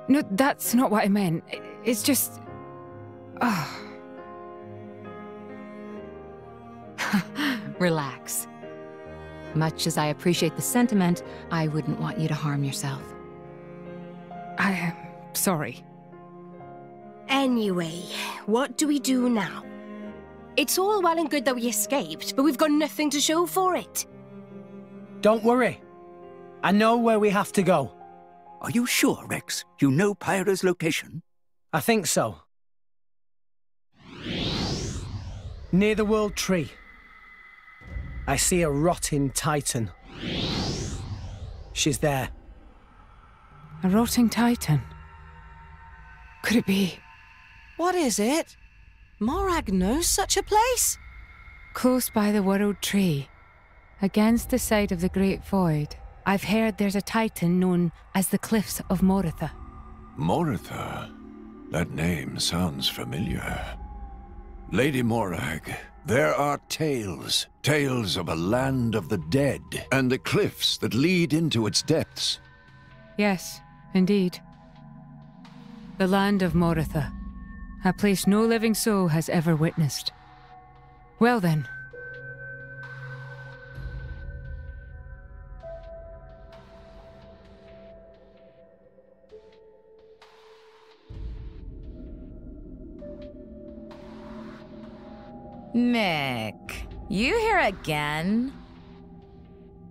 No, that's not what I meant. It's just... Relax. Much as I appreciate the sentiment, I wouldn't want you to harm yourself. I am sorry. Anyway, what do we do now? It's all well and good that we escaped, but we've got nothing to show for it. Don't worry. I know where we have to go. Are you sure, Rex? You know Pyra's location? I think so. Near the World Tree. I see a rotting Titan. She's there. A rotting Titan? Could it be? What is it? Morag knows such a place? Close by the World Tree, against the side of the Great Void, I've heard there's a Titan known as the Cliffs of Moritha. Moritha? That name sounds familiar. Lady Morag, there are tales. Tales of a land of the dead, and the cliffs that lead into its depths. Yes, indeed. The land of Moritha. A place no living soul has ever witnessed. Well then. Mick, you here again?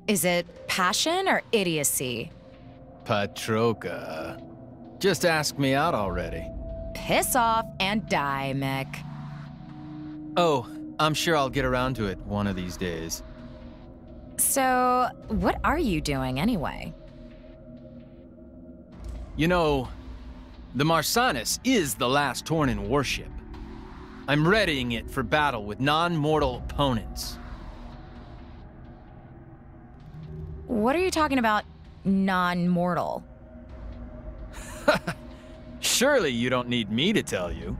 Is it passion or idiocy? Patroka. Just ask me out already. Piss off and die, Mick. Oh, I'm sure I'll get around to it one of these days. So, what are you doing anyway? You know, the Marsanis is the last Tornin warship. I'm readying it for battle with non-mortal opponents. What are you talking about, non-mortal? Surely you don't need me to tell you.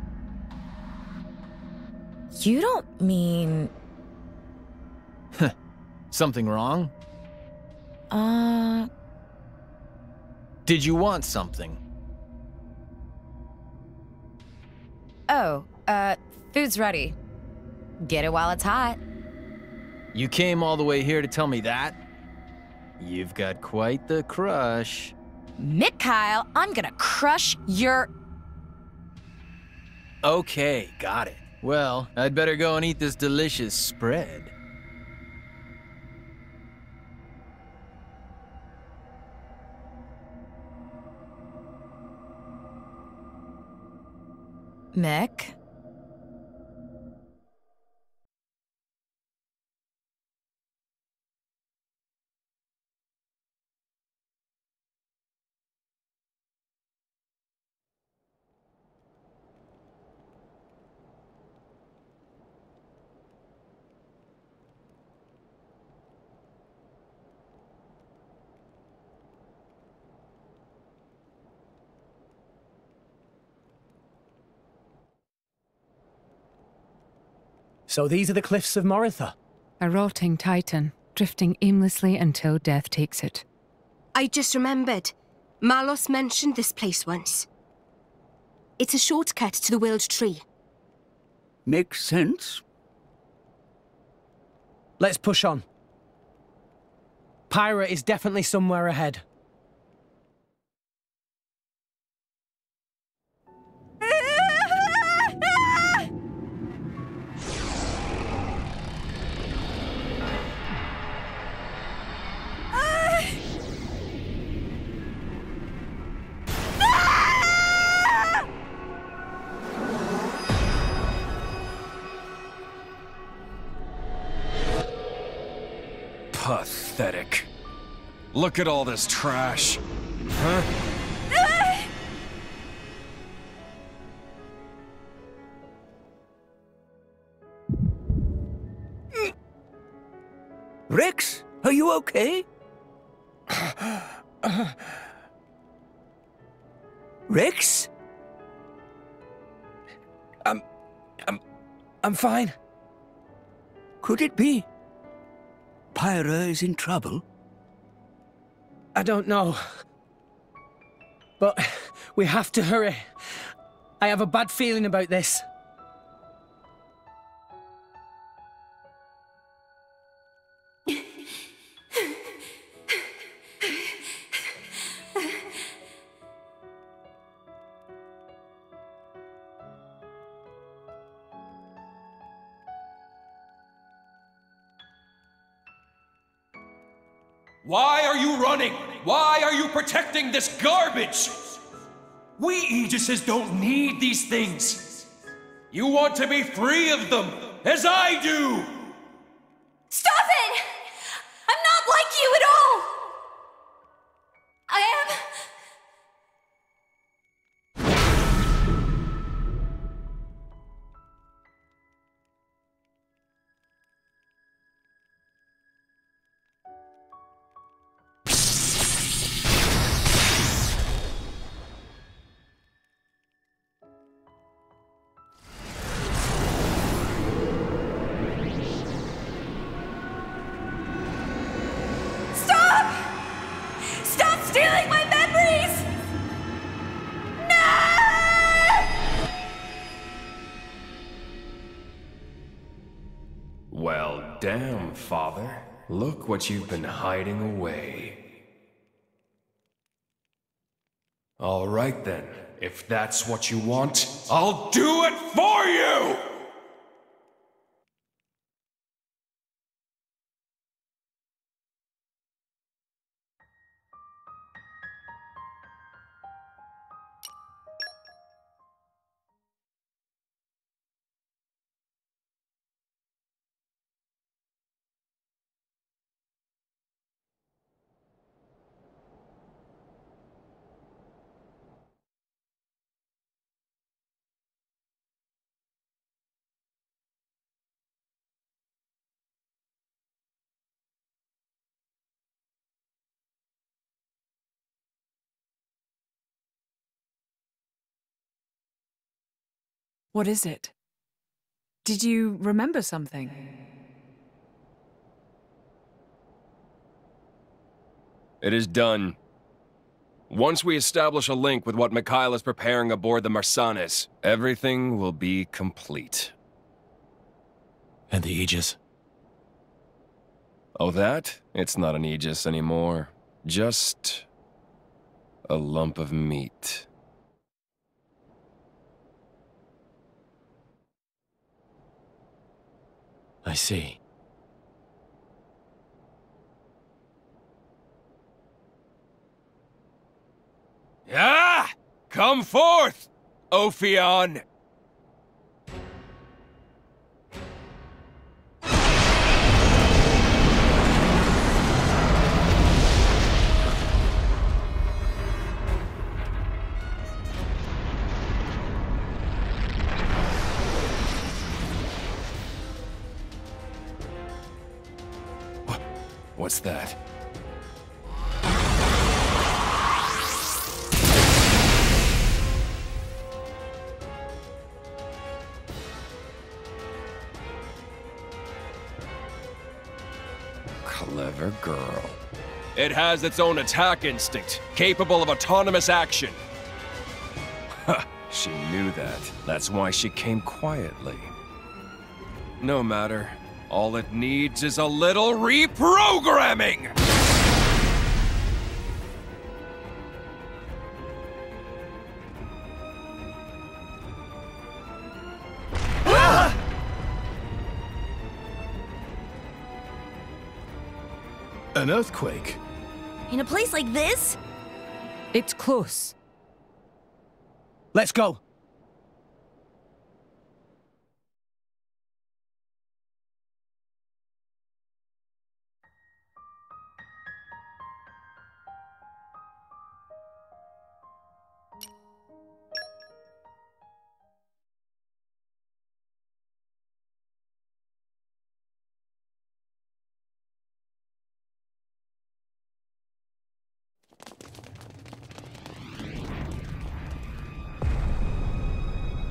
You don't mean... Something wrong? Did you want something? Oh, food's ready. Get it while it's hot. You came all the way here to tell me that? You've got quite the crush. Mikhail, I'm gonna crush your... Okay, got it. Well, I'd better go and eat this delicious spread. Mick? So these are the Cliffs of Moritha? A rotting Titan, drifting aimlessly until death takes it. I just remembered. Malos mentioned this place once. It's a shortcut to the World Tree. Makes sense. Let's push on. Pyra is definitely somewhere ahead. Pathetic. Look at all this trash. Huh? Rex, are you okay? Rex? I'm fine. Could it be? Pyra is in trouble? I don't know. But we have to hurry. I have a bad feeling about this. Why are you running? Why are you protecting this garbage? We Aegises don't need these things. You want to be free of them, as I do! Stop it! I'm not like you at all! I am... stealing my memories! No! Well, damn, Father. Look what you've been hiding away. All right then. If that's what you want, I'll do it for you! What is it? Did you remember something? It is done. Once we establish a link with what Mikhail is preparing aboard the Marsanis, everything will be complete. And the Aegis? Oh, that? It's not an Aegis anymore. Just a lump of meat. I see. Ah! Come forth, Ophion! What's that? Clever girl. It has its own attack instinct, capable of autonomous action. Ha! She knew that. That's why she came quietly. No matter. All it needs is a little reprogramming! An earthquake? In a place like this? It's close. Let's go.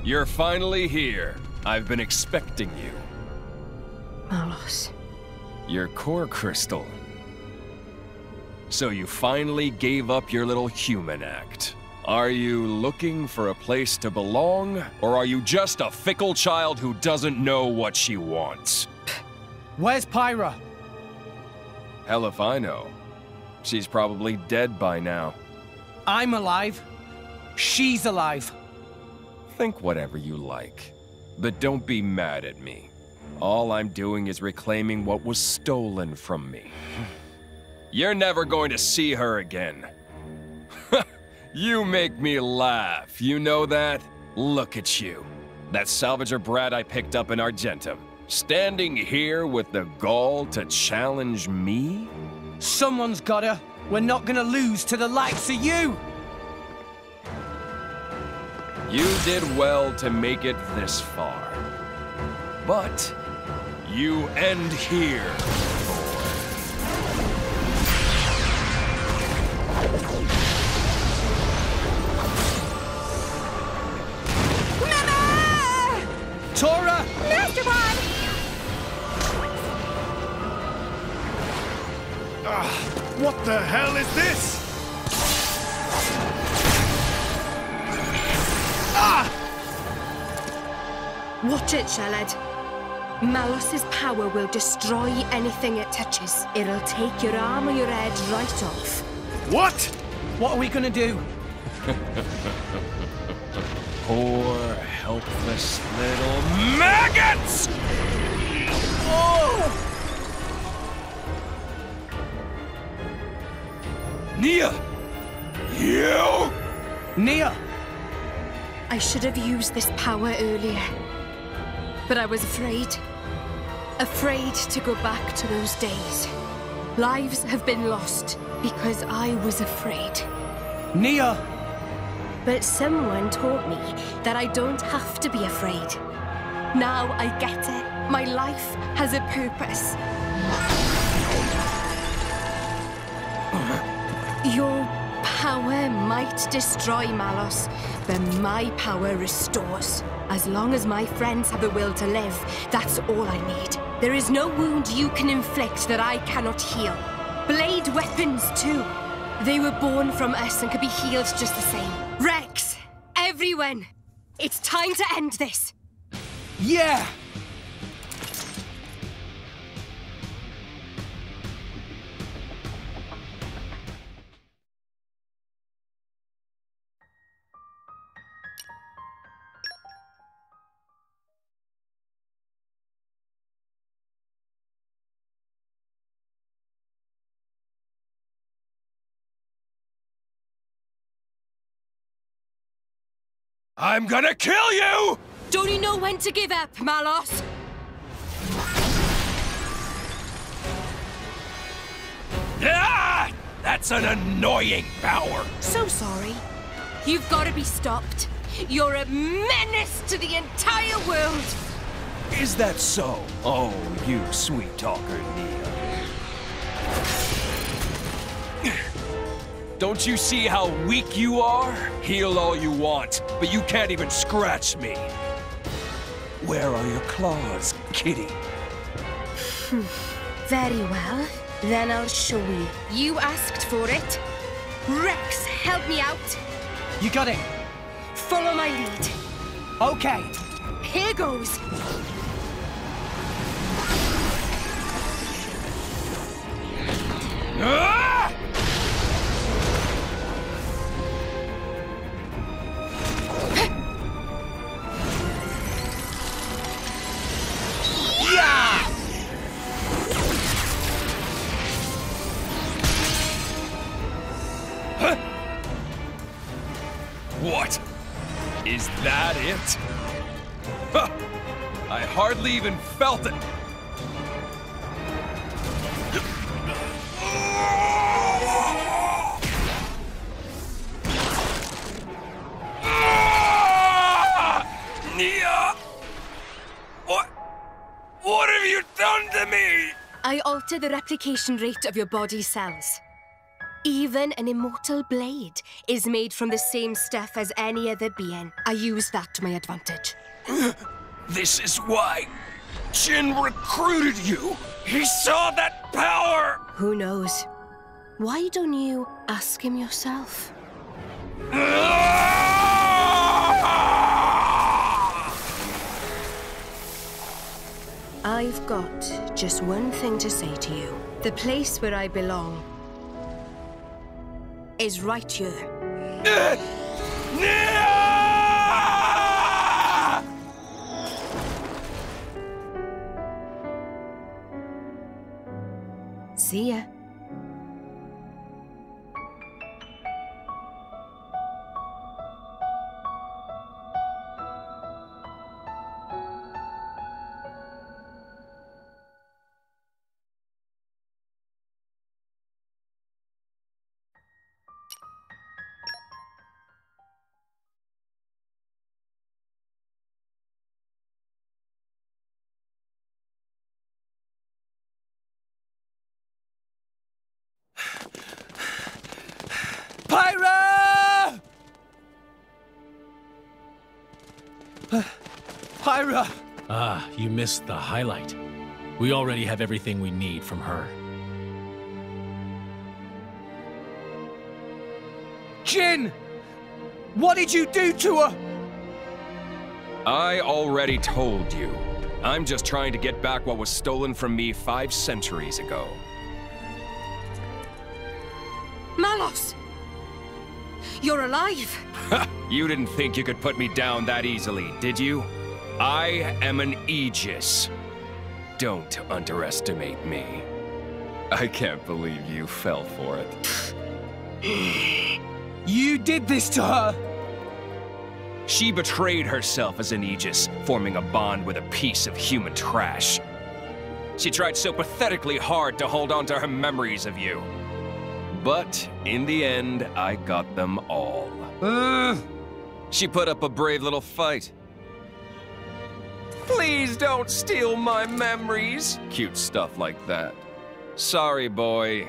You're finally here. I've been expecting you. Malos. Your core crystal. So you finally gave up your little human act. Are you looking for a place to belong, or are you just a fickle child who doesn't know what she wants? Where's Pyra? Hell if I know. She's probably dead by now. I'm alive. She's alive. Think whatever you like, but don't be mad at me. All I'm doing is reclaiming what was stolen from me. You're never going to see her again. You make me laugh, you know that? Look at you. That salvager brat I picked up in Argentum. Standing here with the gall to challenge me? Someone's gotta. We're not gonna lose to the likes of you! You did well to make it this far. But you end here, Tora! Master Pod! What the hell is this? Watch it, Shalad. Malos's power will destroy anything it touches. It'll take your arm or your head right off. What? What are we gonna do? poor, helpless little maggots! Oh! Nia! You! Nia! I should have used this power earlier. But I was afraid. Afraid to go back to those days. Lives have been lost because I was afraid. Nia! But someone taught me that I don't have to be afraid. Now I get it. My life has a purpose. Your power might destroy Malos, but my power restores. As long as my friends have the will to live, that's all I need. There is no wound you can inflict that I cannot heal. Blade weapons, too. They were born from us and could be healed just the same. Rex! Everyone! It's time to end this! Yeah! I'm gonna kill you! Don't you know when to give up, Malos? Ah! That's an annoying power! So sorry. You've got to be stopped. You're a menace to the entire world! Is that so? Oh, you sweet talker, Nia. Don't you see how weak you are? Heal all you want, but you can't even scratch me. Where are your claws, kitty? Very well. Then I'll show you. You asked for it. Rex, help me out. You got it. Follow my lead. Okay. Here goes. Ah! What? Is that it? Huh. I hardly even felt it. Nia! What have you done to me? I alter the replication rate of your body cells. Even an immortal blade is made from the same stuff as any other being. I use that to my advantage. This is why Jin recruited you. He saw that power. Who knows? Why don't you ask him yourself? I've got just one thing to say to you. The place where I belong is right here. See ya. Pyra! Pyra! Ah, you missed the highlight. We already have everything we need from her. Jin! What did you do to her? I already told you. I'm just trying to get back what was stolen from me 5 centuries ago. Malos! You're alive! You didn't think you could put me down that easily, did you? I am an Aegis. Don't underestimate me. I can't believe you fell for it. You did this to her! She betrayed herself as an Aegis, forming a bond with a piece of human trash. She tried so pathetically hard to hold on to her memories of you. But in the end, I got them all. She put up a brave little fight. Please don't steal my memories. Cute stuff like that. Sorry, boy.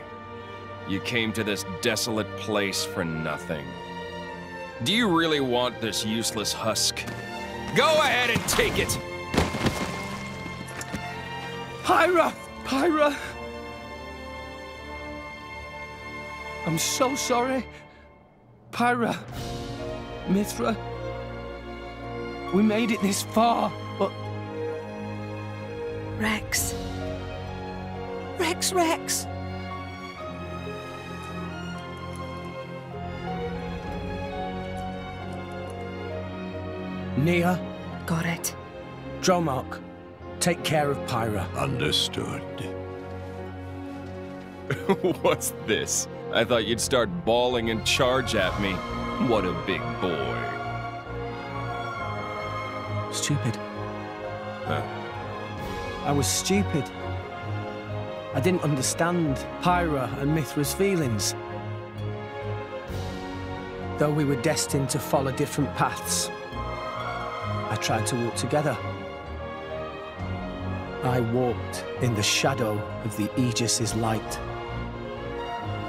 You came to this desolate place for nothing. Do you really want this useless husk? Go ahead and take it! Pyra! Pyra! I'm so sorry. Pyra, Mithra, we made it this far, but... Rex. Rex. Nia. Got it. Dromark, take care of Pyra. Understood. What's this? I thought you'd start bawling and charge at me. What a big boy. Stupid. Huh? I was stupid. I didn't understand Pyra and Mithra's feelings. Though we were destined to follow different paths, I tried to walk together. I walked in the shadow of the Aegis's light,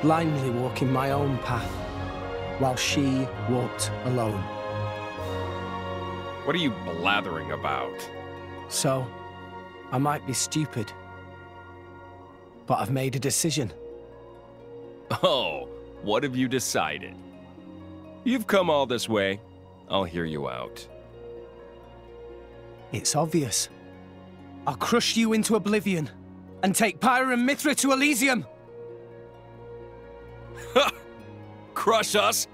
blindly walking my own path, while she walked alone. What are you blathering about? So, I might be stupid, but I've made a decision. Oh, what have you decided? You've come all this way. I'll hear you out. It's obvious. I'll crush you into oblivion and take Pyra and Mithra to Elysium. Crush us?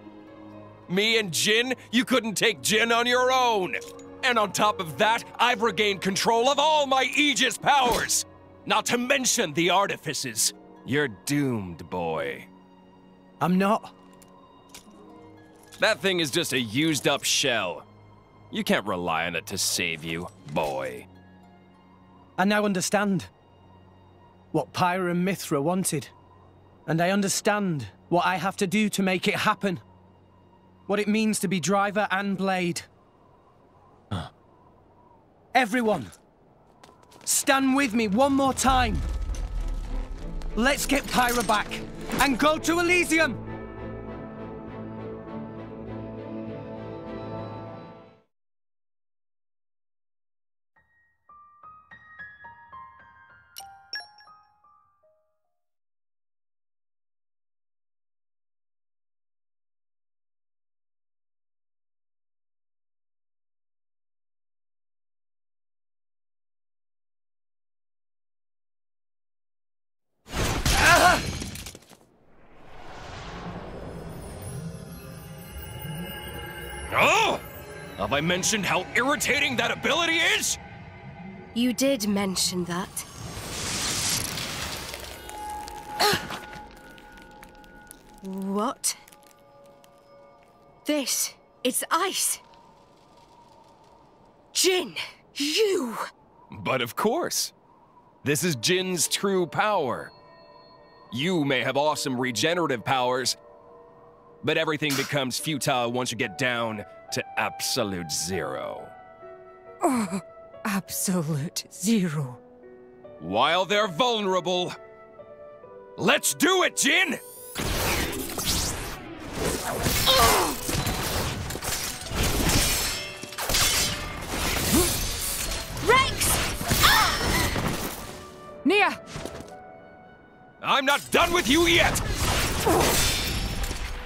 Me and Jin? You couldn't take Jin on your own. And on top of that, I've regained control of all my Aegis powers. Not to mention the artifices. You're doomed, boy. I'm not. That thing is just a used-up shell. You can't rely on it to save you, boy. I now understand what Pyra and Mithra wanted. And I understand what I have to do to make it happen. What it means to be driver and blade. Everyone, stand with me one more time. Let's get Pyra back and go to Elysium! Oh! Have I mentioned how irritating that ability is? You did mention that. What? This, it's ice. Jin, you! But of course. This is Jin's true power. You may have awesome regenerative powers, but everything becomes futile once you get down to absolute zero. Oh, absolute zero. While they're vulnerable, let's do it, Jin! Nia! I'm not done with you yet!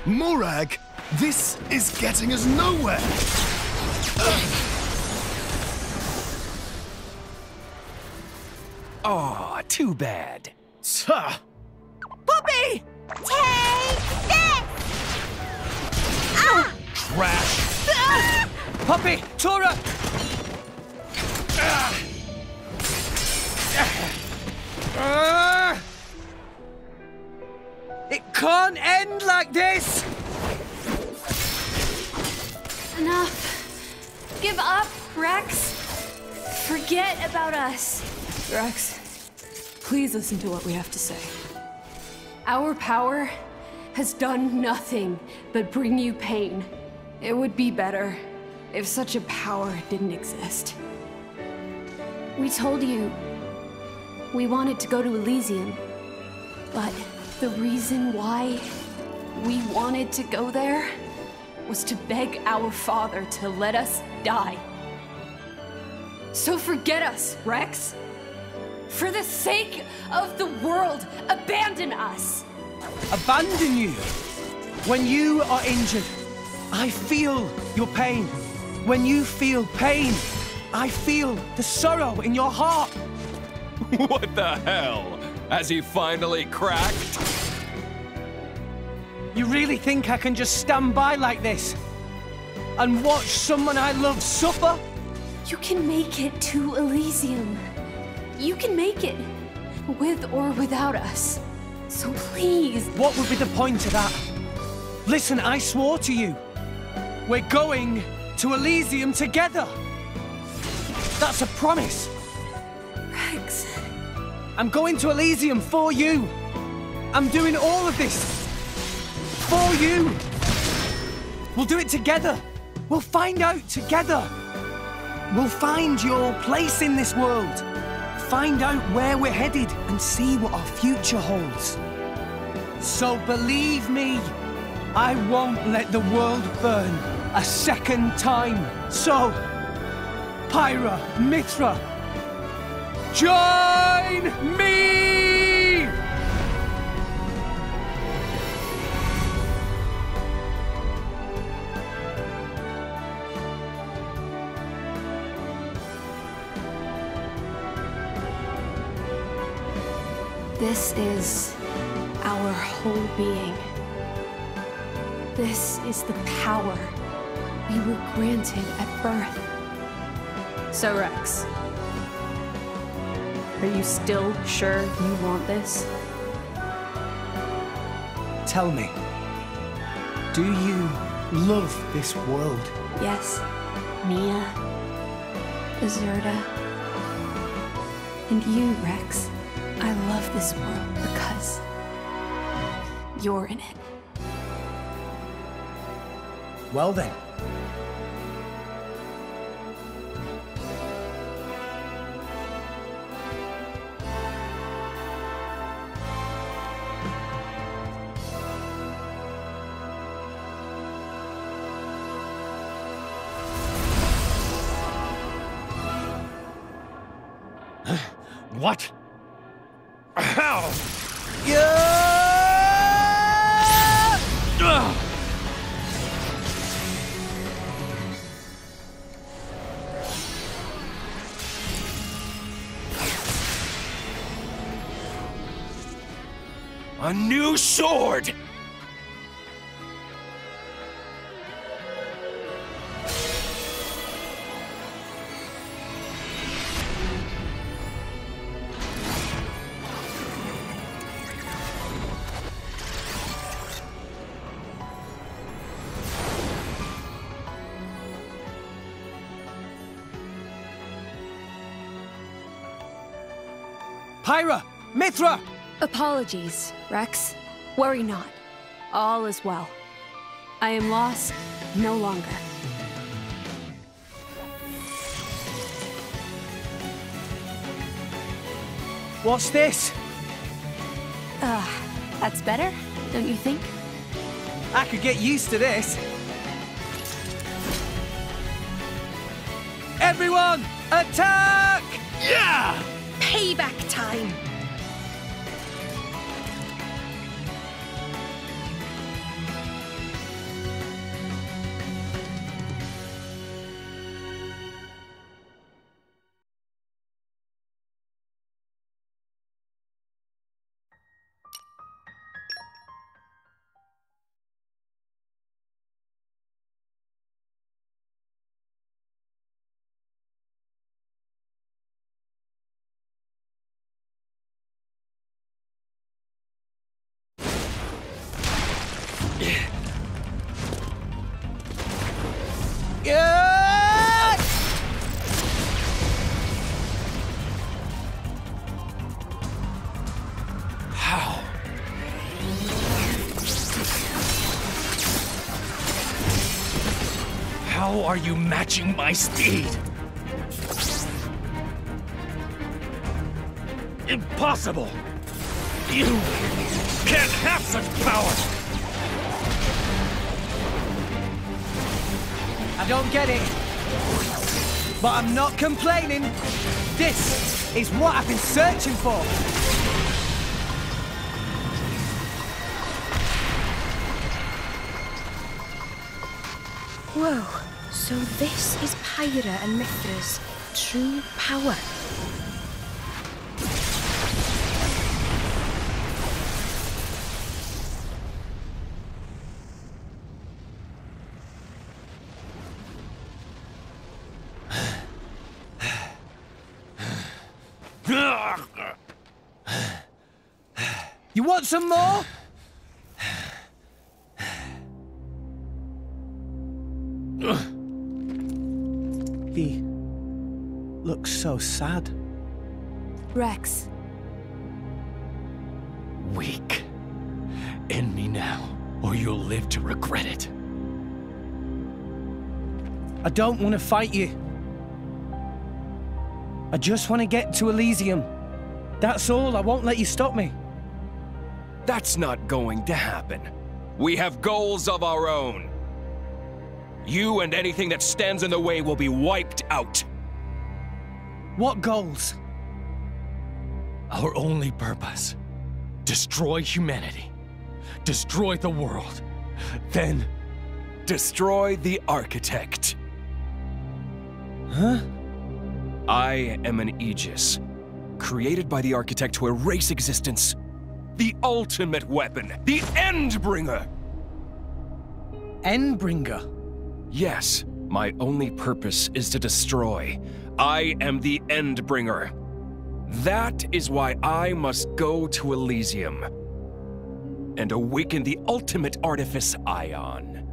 Morag, this is getting us nowhere! Oh, too bad. Poppy! Take this! Ah! Trash! Poppy! Tora! It can't end like this! Enough. Give up, Rex. Forget about us. Rex, please listen to what we have to say. Our power has done nothing but bring you pain. It would be better if such a power didn't exist. We told you we wanted to go to Elysium, but the reason why we wanted to go there was to beg our father to let us die. So forget us, Rex. For the sake of the world, abandon us. Abandon you? When you are injured, I feel your pain. When you feel pain, I feel the sorrow in your heart. What the hell? Has he finally cracked? You really think I can just stand by like this and watch someone I love suffer? You can make it to Elysium. You can make it, with or without us. So please. What would be the point of that? Listen, I swore to you. We're going to Elysium together. That's a promise. Rex. I'm going to Elysium for you. I'm doing all of this for you. We'll do it together. We'll find out together. We'll find your place in this world. Find out where we're headed and see what our future holds. So believe me, I won't let the world burn a second time. So, Pyra, Mithra, join me! This is our whole being. This is the power we were granted at birth. So, Rex, are you still sure you want this? Tell me, do you love this world? Yes, Nia, Azurda, and you, Rex. I love this world because you're in it. Well then. What? Ow! A new sword! Pyra! Mithra! Apologies, Rex. Worry not. All is well. I am lost no longer. What's this? That's better, don't you think? I could get used to this. Everyone, attack! Yeah! Payback time! How? How are you matching my speed? Impossible! You can't have such power! I don't get it, but I'm not complaining. This is what I've been searching for. Whoa, so this is Pyra and Mithra's true power. You want some more? He looks so sad. Rex. Weak. End me now, or you'll live to regret it. I don't want to fight you. I just want to get to Elysium. That's all. I won't let you stop me. That's not going to happen. We have goals of our own. You and anything that stands in the way will be wiped out. What goals? Our only purpose. Destroy humanity. Destroy the world. Then, destroy the Architect. Huh? I am an Aegis, created by the Architect to erase existence. The ultimate weapon, the Endbringer! Endbringer? Yes, my only purpose is to destroy. I am the Endbringer. That is why I must go to Elysium and awaken the ultimate artifice Ion.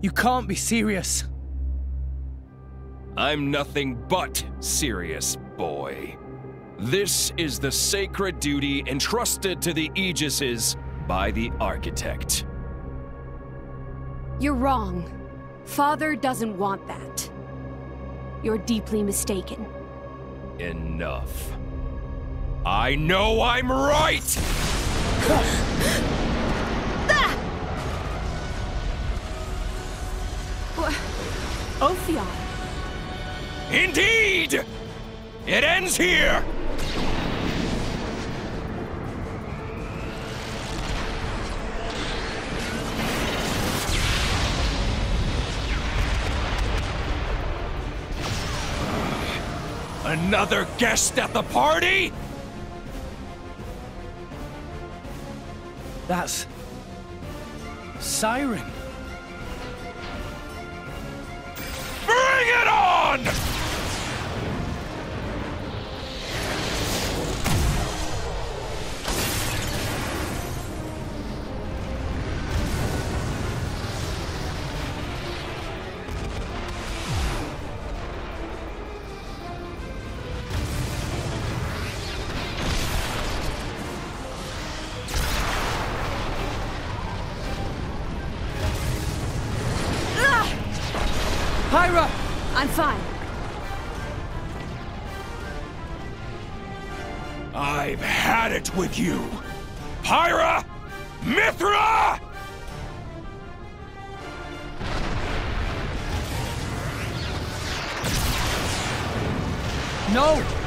You can't be serious. I'm nothing but serious, boy. This is the sacred duty entrusted to the Aegises by the Architect. You're wrong. Father doesn't want that. You're deeply mistaken. Enough. I know I'm right! Ophion. Indeed! It ends here! Another guest at the party? That's... Siren. Bring it on! Pyra! I'm fine. I've had it with you. Pyra! Mithra! No!